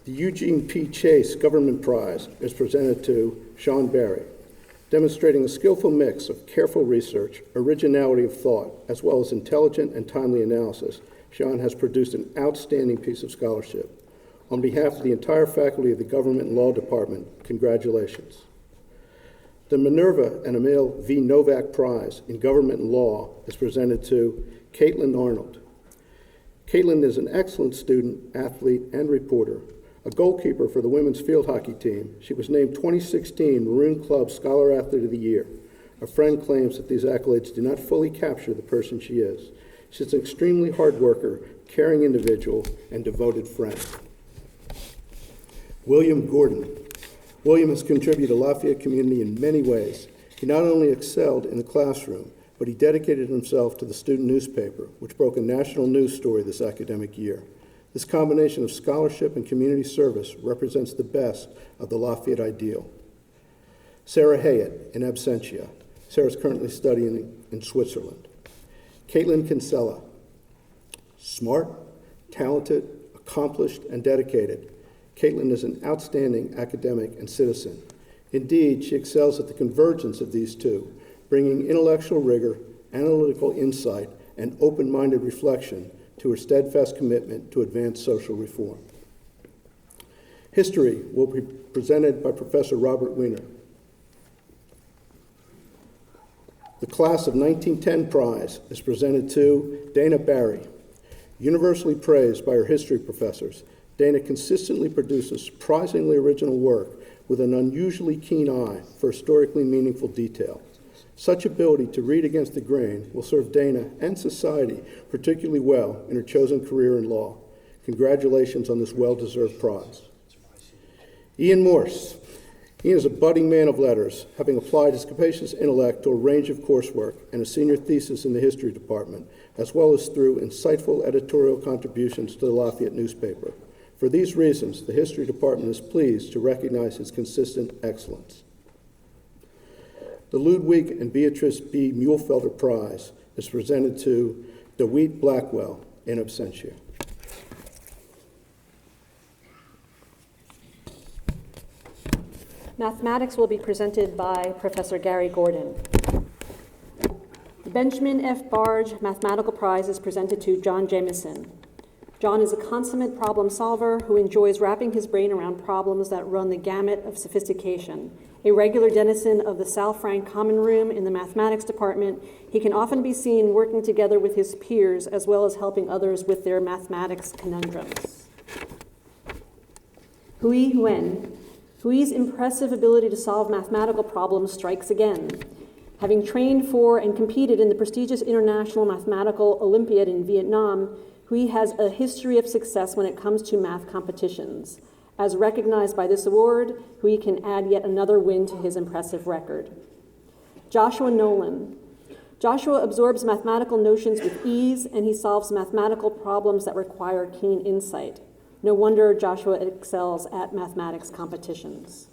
The Eugene P. Chase Government Prize is presented to Sean Barry. Demonstrating a skillful mix of careful research, originality of thought, as well as intelligent and timely analysis, Sean has produced an outstanding piece of scholarship. On behalf of the entire faculty of the Government and Law Department, congratulations. The Minerva and Emil V. Novak Prize in Government and Law is presented to Caitlin Arnold. Caitlin is an excellent student, athlete, and reporter. A goalkeeper for the women's field hockey team, she was named 2016 Maroon Club Scholar Athlete of the Year. A friend claims that these accolades do not fully capture the person she is. She's an extremely hard worker, caring individual, and devoted friend. William Gordon. William has contributed to Lafayette community in many ways. He not only excelled in the classroom, but he dedicated himself to the student newspaper, which broke a national news story this academic year. This combination of scholarship and community service represents the best of the Lafayette ideal. Sarah Hayett, in absentia. Sarah's currently studying in Switzerland. Caitlin Kinsella. Smart, talented, accomplished, and dedicated. Caitlin is an outstanding academic and citizen. Indeed, she excels at the convergence of these two, bringing intellectual rigor, analytical insight, and open-minded reflection to her steadfast commitment to advance social reform. History will be presented by Professor Robert Wiener. The Class of 1910 Prize is presented to Dana Barry. Universally praised by her history professors, Dana consistently produces surprisingly original work with an unusually keen eye for historically meaningful detail. Such ability to read against the grain will serve Dana and society particularly well in her chosen career in law. Congratulations on this well-deserved prize. Ian Morse. Ian is a budding man of letters, having applied his capacious intellect to a range of coursework and a senior thesis in the history department, as well as through insightful editorial contributions to the Lafayette newspaper. For these reasons, the history department is pleased to recognize his consistent excellence. The Ludwig and Beatrice B. Muehlfelder Prize is presented to DeWitt Blackwell, in absentia. Mathematics will be presented by Professor Gary Gordon. The Benjamin F. Barge Mathematical Prize is presented to John Jamieson. John is a consummate problem solver who enjoys wrapping his brain around problems that run the gamut of sophistication. A regular denizen of the Sal Frank Common Room in the mathematics department, he can often be seen working together with his peers as well as helping others with their mathematics conundrums. Hui Huen. Hui's impressive ability to solve mathematical problems strikes again. Having trained for and competed in the prestigious International Mathematical Olympiad in Vietnam, Hui has a history of success when it comes to math competitions. As recognized by this award, Hui can add yet another win to his impressive record. Joshua Nolan. Joshua absorbs mathematical notions with ease, and he solves mathematical problems that require keen insight. No wonder Joshua excels at mathematics competitions.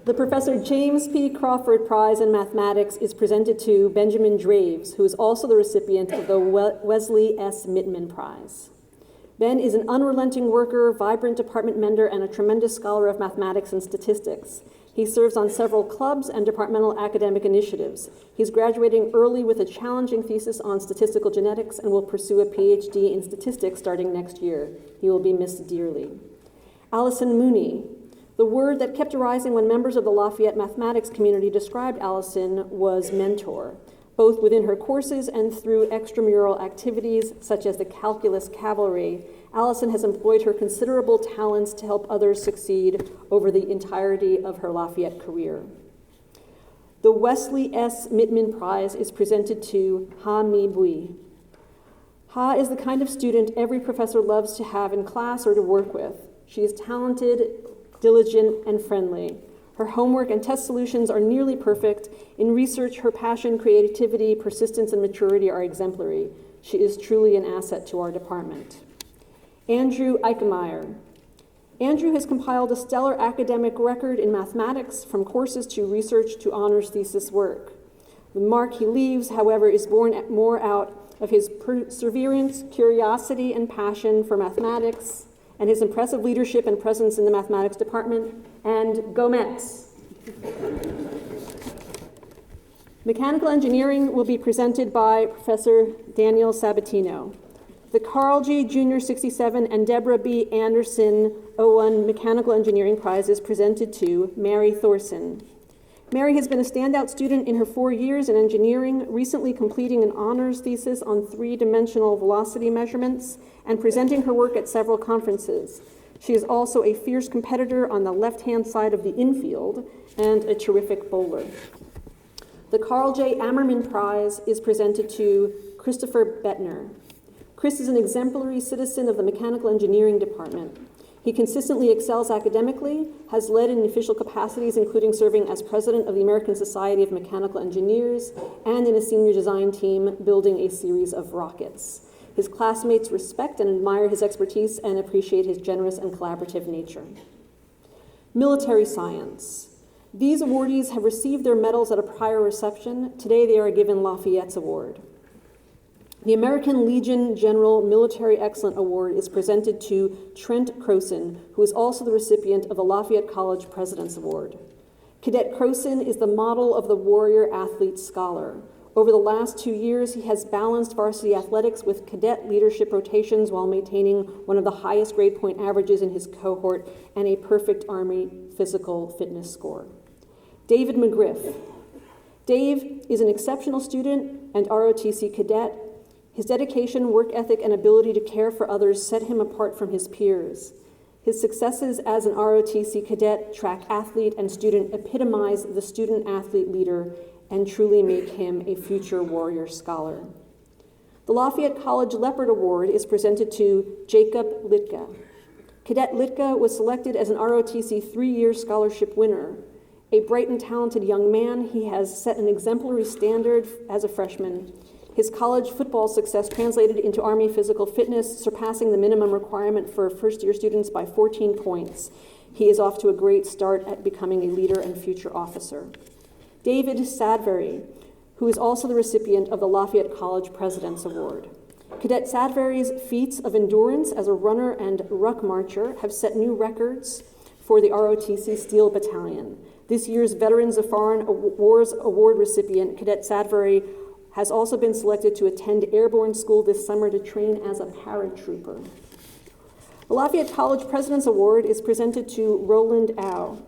The Professor James P. Crawford Prize in Mathematics is presented to Benjamin Draves, who is also the recipient of the Wesley S. Mittman Prize. Ben is an unrelenting worker, vibrant department member, and a tremendous scholar of mathematics and statistics. He serves on several clubs and departmental academic initiatives. He's graduating early with a challenging thesis on statistical genetics and will pursue a PhD in statistics starting next year. He will be missed dearly. Allison Mooney. The word that kept arising when members of the Lafayette mathematics community described Allison was mentor, both within her courses and through extramural activities such as the Calculus Cavalry. Allison has employed her considerable talents to help others succeed over the entirety of her Lafayette career. The Wesley S. Mittman Prize is presented to Ha Mi Bui. Ha is the kind of student every professor loves to have in class or to work with. She is talented, diligent, and friendly. Her homework and test solutions are nearly perfect. In research, her passion, creativity, persistence, and maturity are exemplary. She is truly an asset to our department. Andrew Eickemeyer. Andrew has compiled a stellar academic record in mathematics, from courses to research to honors thesis work. The mark he leaves, however, is born more out of his perseverance, curiosity, and passion for mathematics, and his impressive leadership and presence in the mathematics department, and go Mets. Mechanical engineering will be presented by Professor Daniel Sabatino. The Carl G. Jr. 67 and Deborah B. Anderson 01 Mechanical Engineering Prize is presented to Mary Thorson. Mary has been a standout student in her 4 years in engineering, recently completing an honors thesis on three-dimensional velocity measurements and presenting her work at several conferences. She is also a fierce competitor on the left-hand side of the infield and a terrific bowler. The Carl J. Ammerman Prize is presented to Christopher Bettner. Chris is an exemplary citizen of the Mechanical Engineering Department. He consistently excels academically, has led in official capacities, including serving as president of the American Society of Mechanical Engineers and in a senior design team building a series of rockets. His classmates respect and admire his expertise and appreciate his generous and collaborative nature. Military science. These awardees have received their medals at a prior reception. Today they are given Lafayette's Award. The American Legion General Military Excellence Award is presented to Trent Croson, who is also the recipient of the Lafayette College President's Award. Cadet Croson is the model of the warrior athlete scholar. Over the last 2 years, he has balanced varsity athletics with cadet leadership rotations while maintaining one of the highest grade point averages in his cohort and a perfect Army physical fitness score. David McGriff. Dave is an exceptional student and ROTC cadet. His dedication, work ethic, and ability to care for others set him apart from his peers. His successes as an ROTC cadet, track athlete, and student epitomize the student-athlete leader and truly make him a future warrior scholar. The Lafayette College Leopard Award is presented to Jacob Litka. Cadet Litka was selected as an ROTC 3-year scholarship winner. A bright and talented young man, he has set an exemplary standard as a freshman. His college football success translated into Army physical fitness, surpassing the minimum requirement for first-year students by 14 points. He is off to a great start at becoming a leader and future officer. David Sadvery, who is also the recipient of the Lafayette College President's Award. Cadet Sadvery's feats of endurance as a runner and ruck marcher have set new records for the ROTC Steel Battalion. This year's Veterans of Foreign Wars Award recipient, Cadet Sadvery, has also been selected to attend airborne school this summer to train as a paratrooper. The Lafayette College President's Award is presented to Roland Au.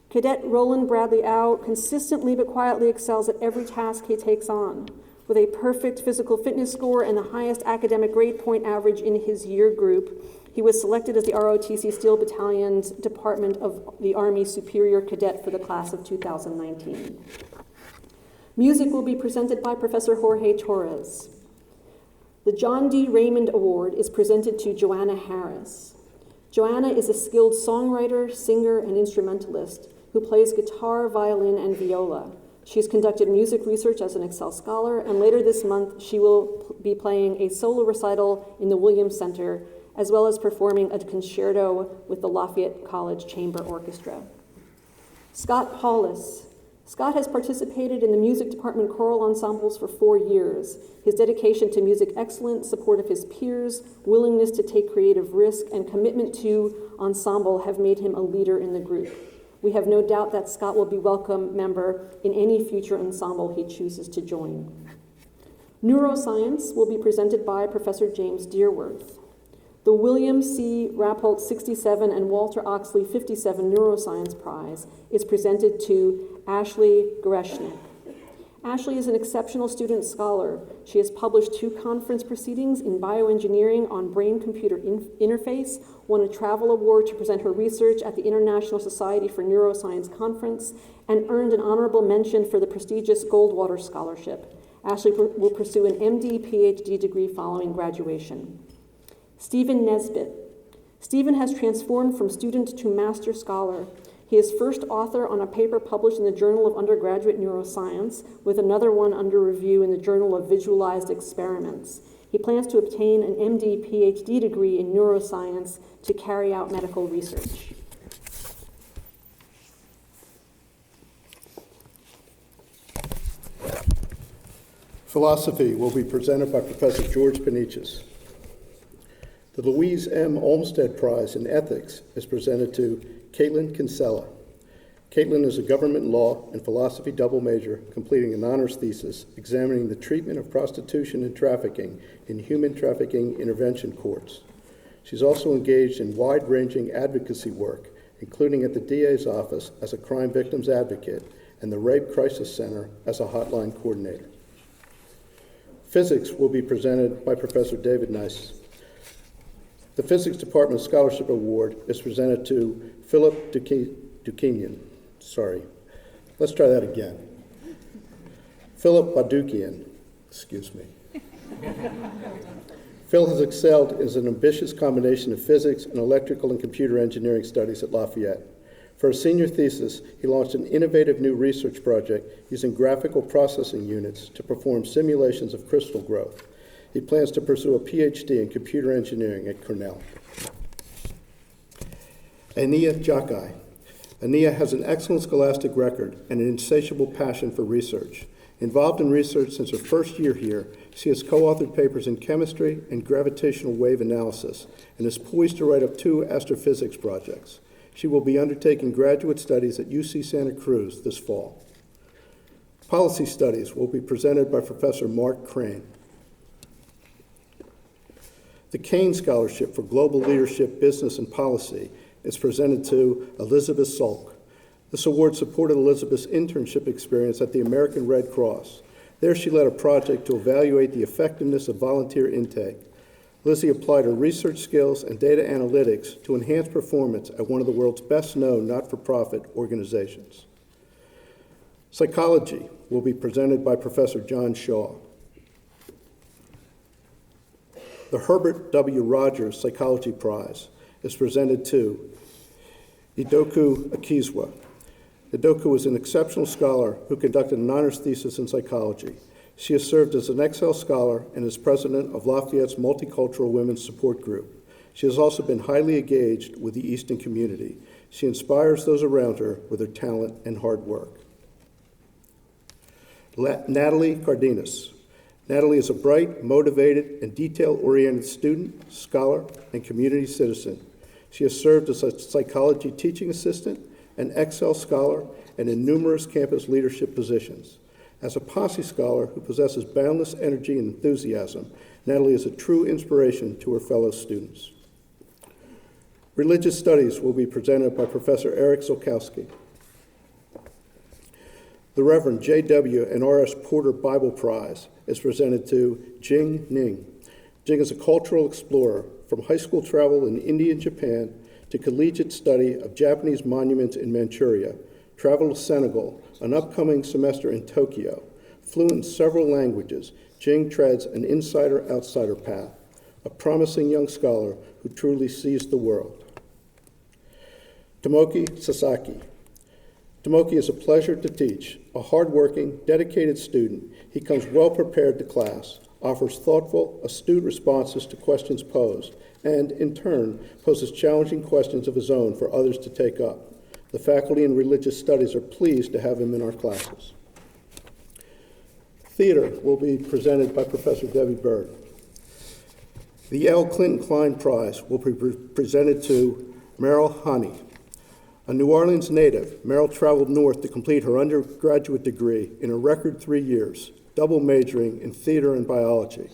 Cadet Roland Bradley Au consistently but quietly excels at every task he takes on. With a perfect physical fitness score and the highest academic grade point average in his year group, he was selected as the ROTC Steel Battalion's Department of the Army Superior Cadet for the class of 2019. Music will be presented by Professor Jorge Torres. The John D. Raymond Award is presented to Joanna Harris. Joanna is a skilled songwriter, singer, and instrumentalist who plays guitar, violin, and viola. She's conducted music research as an Excel Scholar, and later this month she will be playing a solo recital in the Williams Center, as well as performing a concerto with the Lafayette College Chamber Orchestra. Scott Paulus. Scott has participated in the music department choral ensembles for 4 years. His dedication to music excellence, support of his peers, willingness to take creative risk, and commitment to ensemble have made him a leader in the group. We have no doubt that Scott will be a welcome member in any future ensemble he chooses to join. Neuroscience will be presented by Professor James Dearworth. The William C. Rappolt 67 and Walter Oxley 57 Neuroscience Prize is presented to Ashley Greshnick. Ashley is an exceptional student scholar. She has published 2 conference proceedings in bioengineering on brain-computer interface, won a travel award to present her research at the International Society for Neuroscience Conference, and earned an honorable mention for the prestigious Goldwater Scholarship. Ashley will pursue an MD, PhD degree following graduation. Stephen Nesbitt. Stephen has transformed from student to master scholar. He is first author on a paper published in the Journal of Undergraduate Neuroscience, with another one under review in the Journal of Visualized Experiments. He plans to obtain an MD, PhD degree in neuroscience to carry out medical research. Philosophy will be presented by Professor George Panichis. The Louise M. Olmsted Prize in Ethics is presented to Caitlin Kinsella. Caitlin is a government law and philosophy double major, completing an honors thesis examining the treatment of prostitution and trafficking in human trafficking intervention courts. She's also engaged in wide-ranging advocacy work, including at the DA's office as a crime victims advocate and the Rape Crisis Center as a hotline coordinator. Physics will be presented by Professor David Nice. The Physics Department Scholarship Award is presented to Philip Duquesnian. Let's try that again. Philip Badukian, excuse me. Phil has excelled as an ambitious combination of physics and electrical and computer engineering studies at Lafayette. For a senior thesis, he launched an innovative new research project using graphical processing units to perform simulations of crystal growth. He plans to pursue a PhD in computer engineering at Cornell. Ania Jakai. Ania has an excellent scholastic record and an insatiable passion for research. Involved in research since her first year here, she has co-authored papers in chemistry and gravitational wave analysis and is poised to write up 2 astrophysics projects. She will be undertaking graduate studies at UC Santa Cruz this fall. Policy studies will be presented by Professor Mark Crane. The Kane Scholarship for Global Leadership, Business, and Policy is presented to Elizabeth Salk. This award supported Elizabeth's internship experience at the American Red Cross. There she led a project to evaluate the effectiveness of volunteer intake. Lizzie applied her research skills and data analytics to enhance performance at one of the world's best-known not-for-profit organizations. Psychology will be presented by Professor John Shaw. The Herbert W. Rogers Psychology Prize is presented to Idoku Akizwa. Idoku is an exceptional scholar who conducted an honors thesis in psychology. She has served as an Excel Scholar and is president of Lafayette's Multicultural Women's Support Group. She has also been highly engaged with the Easton community. She inspires those around her with her talent and hard work. Natalie Cardenas. Natalie is a bright, motivated, and detail-oriented student, scholar, and community citizen. She has served as a psychology teaching assistant, an Excel scholar, and in numerous campus leadership positions. As a Posse scholar who possesses boundless energy and enthusiasm, Natalie is a true inspiration to her fellow students. Religious Studies will be presented by Professor Eric Zolkowski. The Reverend J.W. and R.S. Porter Bible Prize is presented to Jing Ning. Jing is a cultural explorer, from high school travel in India and Japan to collegiate study of Japanese monuments in Manchuria, travel to Senegal, an upcoming semester in Tokyo. Fluent in several languages, Jing treads an insider-outsider path, a promising young scholar who truly sees the world. Tomoki Sasaki. Tomoki is a pleasure to teach. A hardworking, dedicated student, he comes well prepared to class, offers thoughtful, astute responses to questions posed, and, in turn, poses challenging questions of his own for others to take up. The faculty in Religious Studies are pleased to have him in our classes. Theater will be presented by Professor Debbie Bird. The L. Clinton Klein Prize will be presented to Merrill Honey. A New Orleans native, Merrill traveled north to complete her undergraduate degree in a record 3 years, double majoring in theater and biology.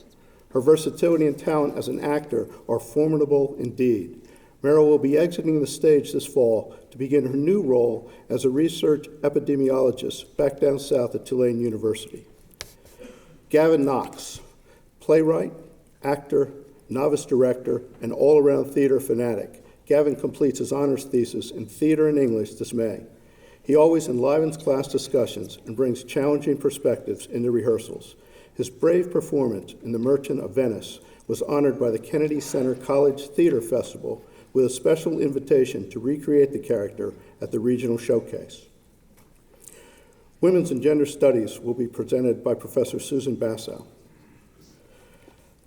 Her versatility and talent as an actor are formidable indeed. Merrill will be exiting the stage this fall to begin her new role as a research epidemiologist back down south at Tulane University. Gavin Knox, playwright, actor, novice director, and all-around theater fanatic. Gavin completes his honors thesis in theater and English this May. He always enlivens class discussions and brings challenging perspectives into rehearsals. His brave performance in The Merchant of Venice was honored by the Kennedy Center College Theater Festival with a special invitation to recreate the character at the regional showcase. Women's and Gender Studies will be presented by Professor Susan Bassow.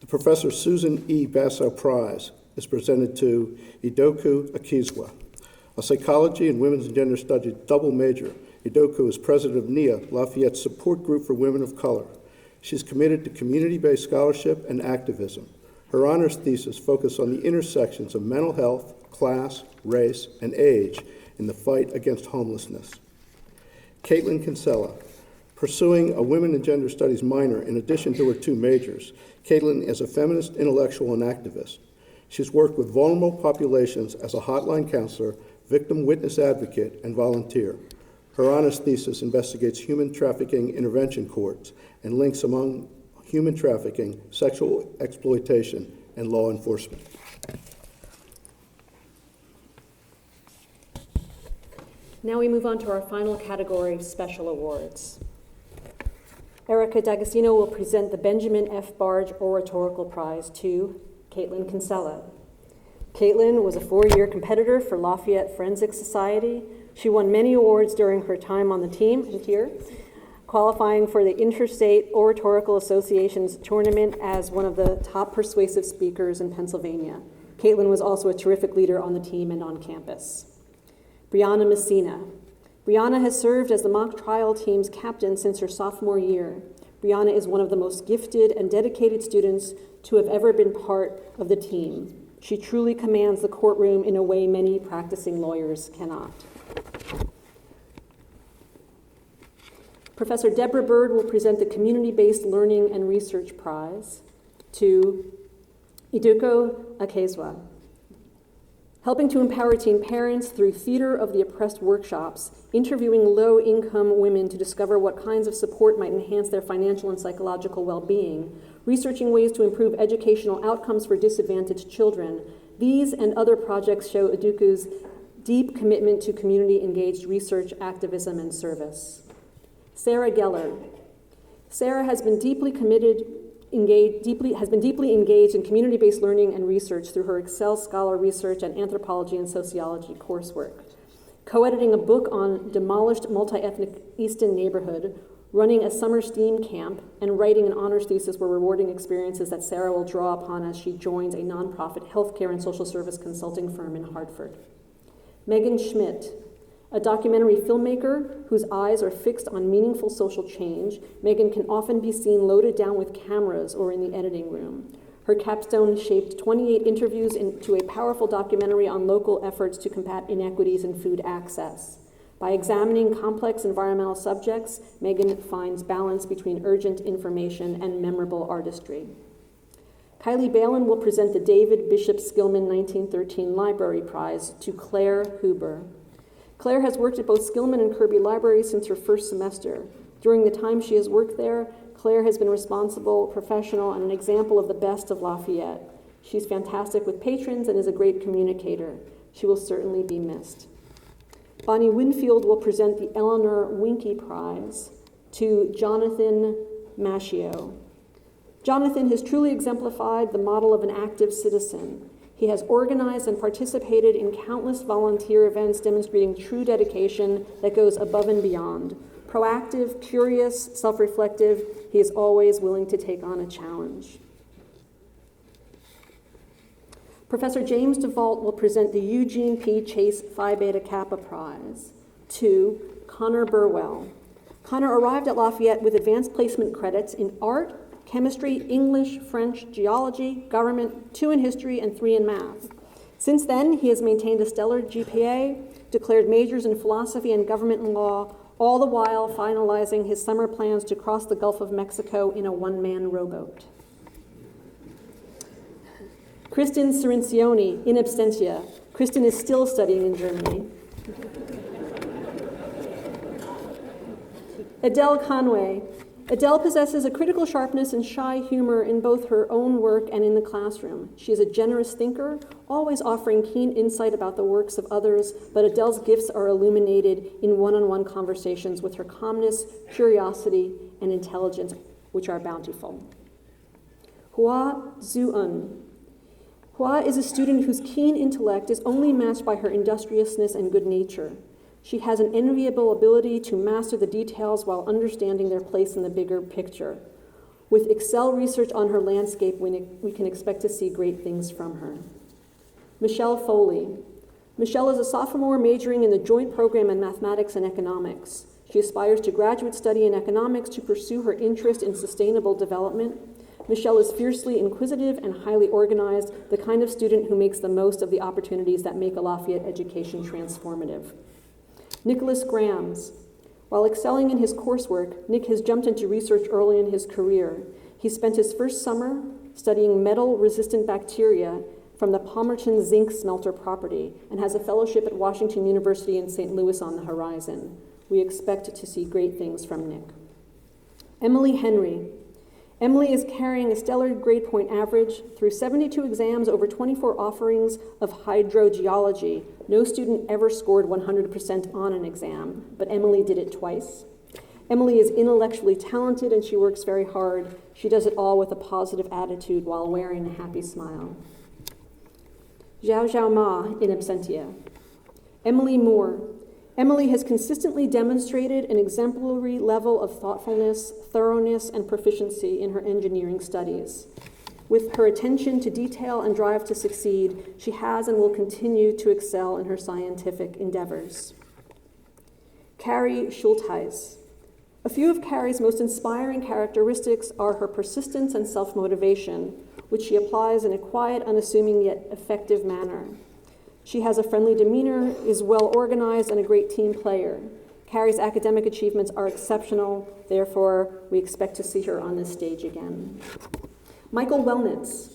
The Professor Susan E. Bassow Prize is presented to Idoku Akizwa. A psychology and women's and gender studies double major, Idoku is president of NIA, Lafayette's support group for women of color. She's committed to community-based scholarship and activism. Her honors thesis focused on the intersections of mental health, class, race, and age in the fight against homelessness. Caitlin Kinsella, pursuing a women and gender studies minor in addition to her 2 majors, Caitlin is a feminist intellectual and activist. She's worked with vulnerable populations as a hotline counselor, victim witness advocate, and volunteer. Her honors thesis investigates human trafficking intervention courts and links among human trafficking, sexual exploitation, and law enforcement. Now we move on to our final category, special awards. Erica D'Agostino will present the Benjamin F. Barge Oratorical Prize to Caitlin Kinsella. Caitlin was a 4-year competitor for Lafayette Forensic Society. She won many awards during her time on the team and here, qualifying for the Interstate Oratorical Association's tournament as one of the top persuasive speakers in Pennsylvania. Caitlin was also a terrific leader on the team and on campus. Brianna Messina. Brianna has served as the mock trial team's captain since her sophomore year. Brianna is one of the most gifted and dedicated students to have ever been part of the team. She truly commands the courtroom in a way many practicing lawyers cannot. Professor Deborah Bird will present the Community-Based Learning and Research Prize to Iduko Akezwa. Helping to empower teen parents through Theater of the Oppressed workshops, interviewing low-income women to discover what kinds of support might enhance their financial and psychological well-being, researching ways to improve educational outcomes for disadvantaged children. These and other projects show Iduko's deep commitment to community-engaged research, activism, and service. Sarah Geller. Sarah has been deeply engaged in community-based learning and research through her Excel Scholar research and anthropology and sociology coursework. Co-editing a book on demolished multi-ethnic Easton neighborhood, running a summer STEAM camp, and writing an honors thesis were rewarding experiences that Sarah will draw upon as she joins a nonprofit healthcare and social service consulting firm in Hartford. Megan Schmidt. A documentary filmmaker whose eyes are fixed on meaningful social change, Megan can often be seen loaded down with cameras or in the editing room. Her capstone shaped 28 interviews into a powerful documentary on local efforts to combat inequities in food access. By examining complex environmental subjects, Megan finds balance between urgent information and memorable artistry. Kylie Balin will present the David Bishop Skillman 1913 Library Prize to Claire Huber. Claire has worked at both Skillman and Kirby Libraries since her first semester. During the time she has worked there, Claire has been responsible, professional, and an example of the best of Lafayette. She's fantastic with patrons and is a great communicator. She will certainly be missed. Bonnie Winfield will present the Eleanor Winkie Prize to Jonathan Maschio. Jonathan has truly exemplified the model of an active citizen. He has organized and participated in countless volunteer events demonstrating true dedication that goes above and beyond. Proactive, curious, self-reflective, he is always willing to take on a challenge. Professor James DeVault will present the Eugene P. Chase Phi Beta Kappa Prize to Connor Burwell. Connor arrived at Lafayette with advanced placement credits in art, chemistry, English, French, geology, government, 2 in history, and 3 in math. Since then, he has maintained a stellar GPA, declared majors in philosophy and government and law, all the while finalizing his summer plans to cross the Gulf of Mexico in a one-man rowboat. Kristen Cirincione, in absentia. Kristen is still studying in Germany. Adele Conway. Adele possesses a critical sharpness and shy humor in both her own work and in the classroom. She is a generous thinker, always offering keen insight about the works of others, but Adele's gifts are illuminated in one-on-one conversations with her calmness, curiosity, and intelligence, which are bountiful. Hua Zhu-un. Hua is a student whose keen intellect is only matched by her industriousness and good nature. She has an enviable ability to master the details while understanding their place in the bigger picture. With Excel research on her landscape, we can expect to see great things from her. Michelle Foley. Michelle is a sophomore majoring in the joint program in mathematics and economics. She aspires to graduate study in economics to pursue her interest in sustainable development. Michelle is fiercely inquisitive and highly organized, the kind of student who makes the most of the opportunities that make a Lafayette education transformative. Nicholas Grams. While excelling in his coursework, Nick has jumped into research early in his career. He spent his first summer studying metal-resistant bacteria from the Palmerton zinc smelter property and has a fellowship at Washington University in St. Louis on the horizon. We expect to see great things from Nick. Emily Henry. Emily is carrying a stellar grade point average through 72 exams over 24 offerings of hydrogeology. No student ever scored 100% on an exam, but Emily did it twice. Emily is intellectually talented and she works very hard. She does it all with a positive attitude while wearing a happy smile. Zhao Zhao Ma, in absentia. Emily Moore. Emily has consistently demonstrated an exemplary level of thoughtfulness, thoroughness, and proficiency in her engineering studies. With her attention to detail and drive to succeed, she has and will continue to excel in her scientific endeavors. Carrie Schultheis. A few of Carrie's most inspiring characteristics are her persistence and self-motivation, which she applies in a quiet, unassuming, yet effective manner. She has a friendly demeanor, is well organized, and a great team player. Carrie's academic achievements are exceptional, therefore we expect to see her on this stage again. Michael Wellnitz.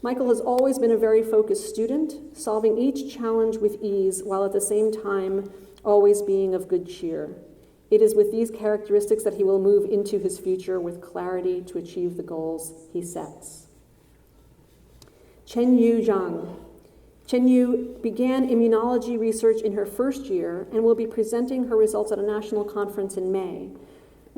Michael has always been a very focused student, solving each challenge with ease while at the same time always being of good cheer. It is with these characteristics that he will move into his future with clarity to achieve the goals he sets. Chen Yu Zhang. Chen Yu began immunology research in her first year and will be presenting her results at a national conference in May.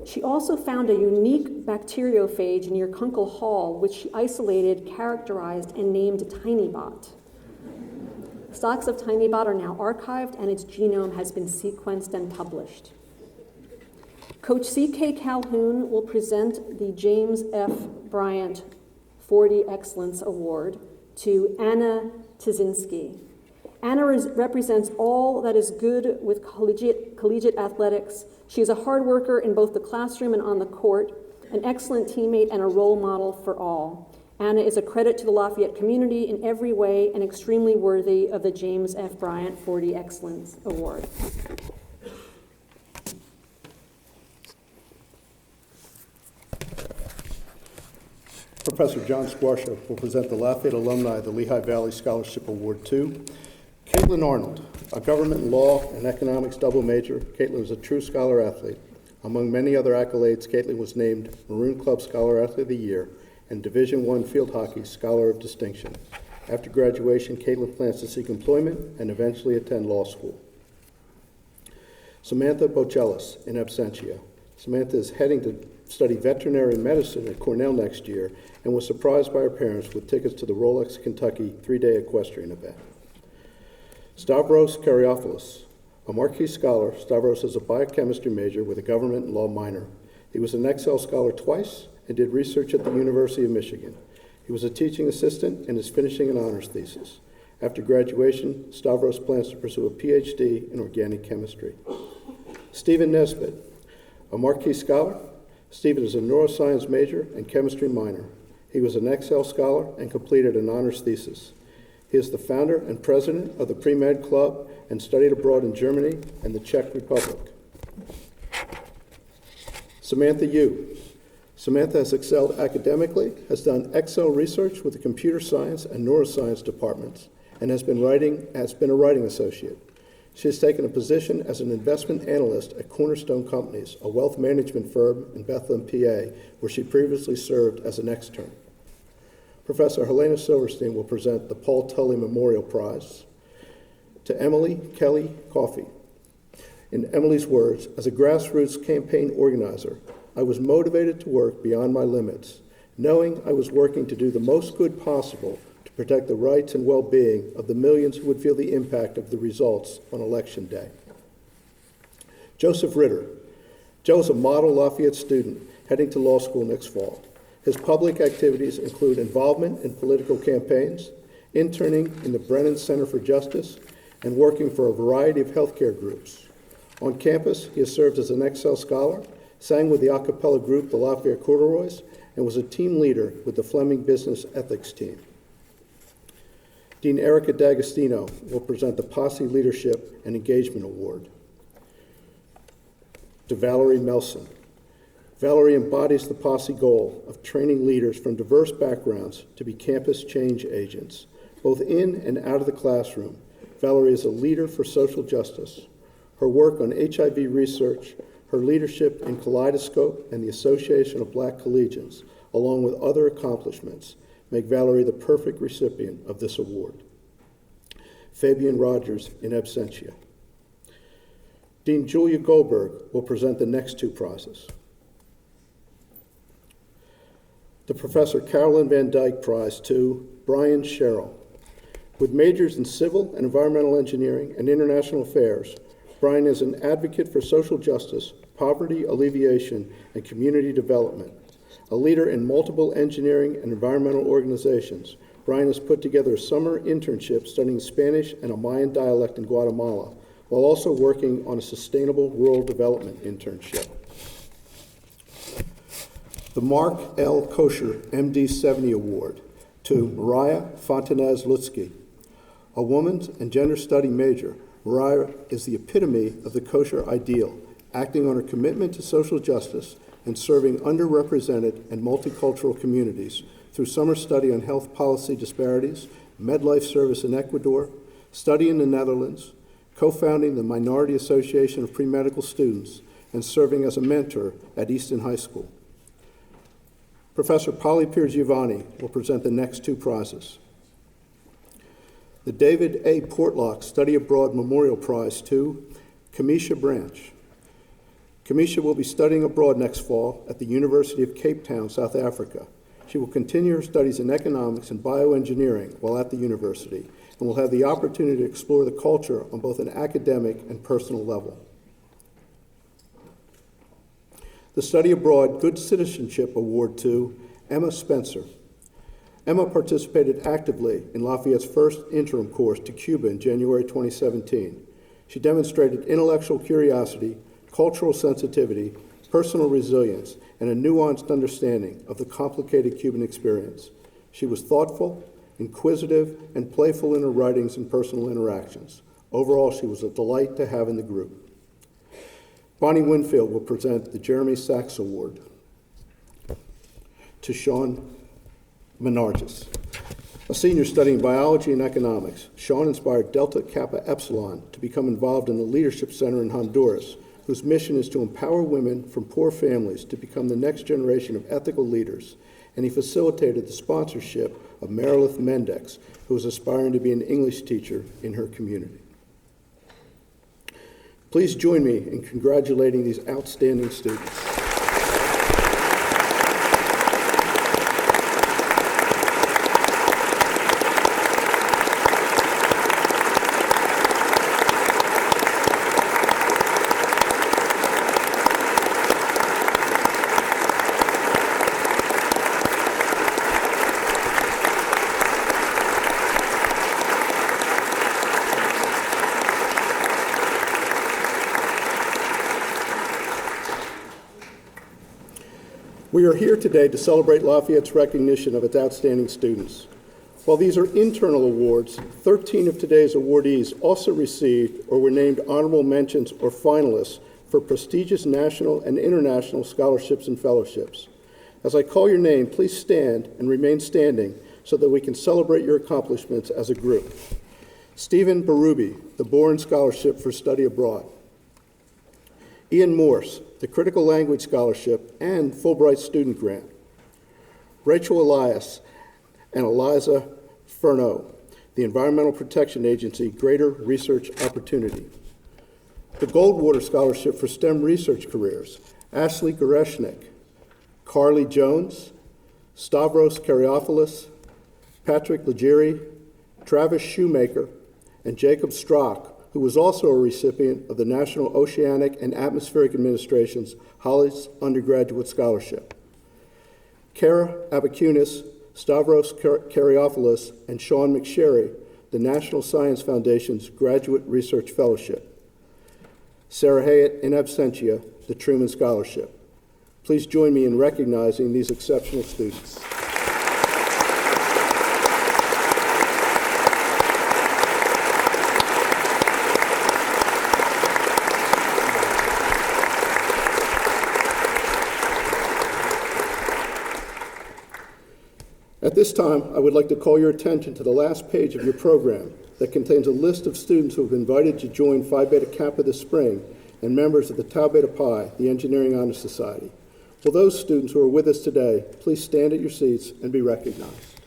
She also found a unique bacteriophage near Kunkel Hall, which she isolated, characterized, and named TinyBot. Stocks of TinyBot are now archived, and its genome has been sequenced and published. Coach C.K. Calhoun will present the James F. Bryant 40 Excellence Award to Anna Tyzinski. Anna represents all that is good with collegiate athletics. She is a hard worker in both the classroom and on the court, an excellent teammate and a role model for all. Anna is a credit to the Lafayette community in every way and extremely worthy of the James F. Bryant 40 Excellence Award. Professor John Squarsha will present the Lafayette alumni of the Lehigh Valley Scholarship Award to Caitlin Arnold, a government law and economics double major. Caitlin was a true scholar athlete. Among many other accolades, Caitlin was named Maroon Club Scholar Athlete of the Year and Division I Field Hockey Scholar of Distinction. After graduation, Caitlin plans to seek employment and eventually attend law school. Samantha Bocellis, in absentia. Samantha is heading to study veterinary medicine at Cornell next year and was surprised by her parents with tickets to the Rolex Kentucky 3-day equestrian event. Stavros Karyopoulos, a Marquis Scholar. Stavros is a biochemistry major with a government law minor. He was an Excel Scholar twice and did research at the University of Michigan. He was a teaching assistant and is finishing an honors thesis. After graduation, Stavros plans to pursue a PhD in organic chemistry. Stephen Nesbitt, a Marquis Scholar. Stephen is a neuroscience major and chemistry minor. He was an Excel Scholar and completed an honors thesis. He is the founder and president of the Pre-Med Club and studied abroad in Germany and the Czech Republic. Samantha Yu. Samantha has excelled academically, has done Excel research with the computer science and neuroscience departments, and has been a writing associate. She has taken a position as an investment analyst at Cornerstone Companies, a wealth management firm in Bethlehem, PA, where she previously served as an extern. Professor Helena Silverstein will present the Paul Tully Memorial Prize to Emily Kelly Coffey. In Emily's words, as a grassroots campaign organizer, I was motivated to work beyond my limits, knowing I was working to do the most good possible to protect the rights and well-being of the millions who would feel the impact of the results on Election Day. Joseph Ritter. Joe is a model Lafayette student heading to law school next fall. His public activities include involvement in political campaigns, interning in the Brennan Center for Justice, and working for a variety of healthcare groups. On campus, he has served as an Excel Scholar, sang with the a cappella group the Lafayette Corduroys, and was a team leader with the Fleming Business Ethics team. Dean Erica D'Agostino will present the Posse Leadership and Engagement Award to Valerie Melson. Valerie embodies the Posse goal of training leaders from diverse backgrounds to be campus change agents, both in and out of the classroom. Valerie is a leader for social justice. Her work on HIV research, her leadership in Kaleidoscope and the Association of Black Collegians, along with other accomplishments, make Valerie the perfect recipient of this award. Fabian Rogers, in absentia. Dean Julia Goldberg will present the next two prizes. The Professor Carolyn Van Dyke Prize to Brian Sherrill. With majors in civil and environmental engineering and international affairs, Brian is an advocate for social justice, poverty alleviation, and community development. A leader in multiple engineering and environmental organizations, Brian has put together a summer internship studying Spanish and a Mayan dialect in Guatemala, while also working on a sustainable rural development internship. The Mark L. Kosher MD 70 Award to Mariah Fontanez Lutsky. A woman and gender study major, Mariah is the epitome of the kosher ideal, acting on her commitment to social justice and serving underrepresented and multicultural communities through summer study on health policy disparities, midlife service in Ecuador, study in the Netherlands, co-founding the Minority Association of Pre-Medical Students, and serving as a mentor at Easton High School. Professor Polly Piergiovanni will present the next two prizes. The David A. Portlock Study Abroad Memorial Prize to Kamisha Branch. Kamisha will be studying abroad next fall at the University of Cape Town, South Africa. She will continue her studies in economics and bioengineering while at the university and will have the opportunity to explore the culture on both an academic and personal level. The Study Abroad Good Citizenship Award to Emma Spencer. Emma participated actively in Lafayette's first interim course to Cuba in January 2017. She demonstrated intellectual curiosity, cultural sensitivity, personal resilience, and a nuanced understanding of the complicated Cuban experience. She was thoughtful, inquisitive, and playful in her writings and personal interactions. Overall, she was a delight to have in the group. Bonnie Winfield will present the Jeremy Sachs Award to Sean Menarges. A senior studying biology and economics, Sean inspired Delta Kappa Epsilon to become involved in the Leadership Center in Honduras, whose mission is to empower women from poor families to become the next generation of ethical leaders. And he facilitated the sponsorship of Merilith Mendex, who is aspiring to be an English teacher in her community. Please join me in congratulating these outstanding students. We are here today to celebrate Lafayette's recognition of its outstanding students. While these are internal awards, 13 of today's awardees also received or were named honorable mentions or finalists for prestigious national and international scholarships and fellowships. As I call your name, please stand and remain standing so that we can celebrate your accomplishments as a group. Stephen Berube, the Boren Scholarship for Study Abroad. Ian Morse, the Critical Language Scholarship and Fulbright Student Grant. Rachel Elias and Eliza Furneaux, the Environmental Protection Agency Greater Research Opportunity. The Goldwater Scholarship for STEM Research Careers, Ashley Goreshnik, Carly Jones, Stavros Karyopoulos, Patrick Legere, Travis Shoemaker, and Jacob Strock, who was also a recipient of the National Oceanic and Atmospheric Administration's Hollis Undergraduate Scholarship. Kara Abakunis, Stavros Karyopoulos, and Sean McSherry, the National Science Foundation's Graduate Research Fellowship. Sarah Hayat in absentia, the Truman Scholarship. Please join me in recognizing these exceptional students. At this time, I would like to call your attention to the last page of your program that contains a list of students who have been invited to join Phi Beta Kappa this spring and members of the Tau Beta Pi, the Engineering Honor Society. Will those students who are with us today please stand at your seats and be recognized.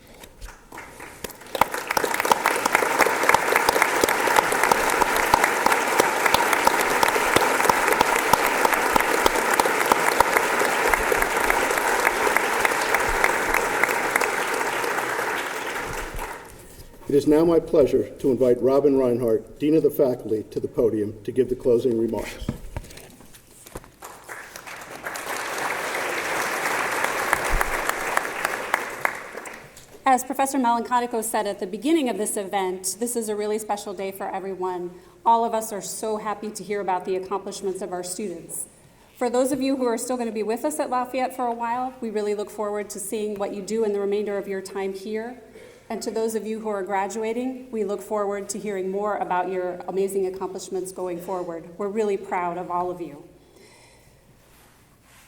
It is now my pleasure to invite Robin Reinhardt, Dean of the Faculty, to the podium to give the closing remarks. As Professor Malanconico said at the beginning of this event, this is a really special day for everyone. All of us are so happy to hear about the accomplishments of our students. For those of you who are still going to be with us at Lafayette for a while, we really look forward to seeing what you do in the remainder of your time here. And to those of you who are graduating, we look forward to hearing more about your amazing accomplishments going forward. We're really proud of all of you.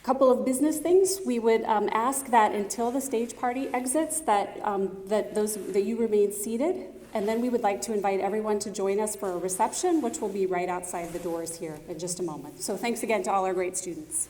A couple of business things. We would ask that until the stage party exits, that you remain seated. And then we would like to invite everyone to join us for a reception, which will be right outside the doors here in just a moment. So thanks again to all our great students.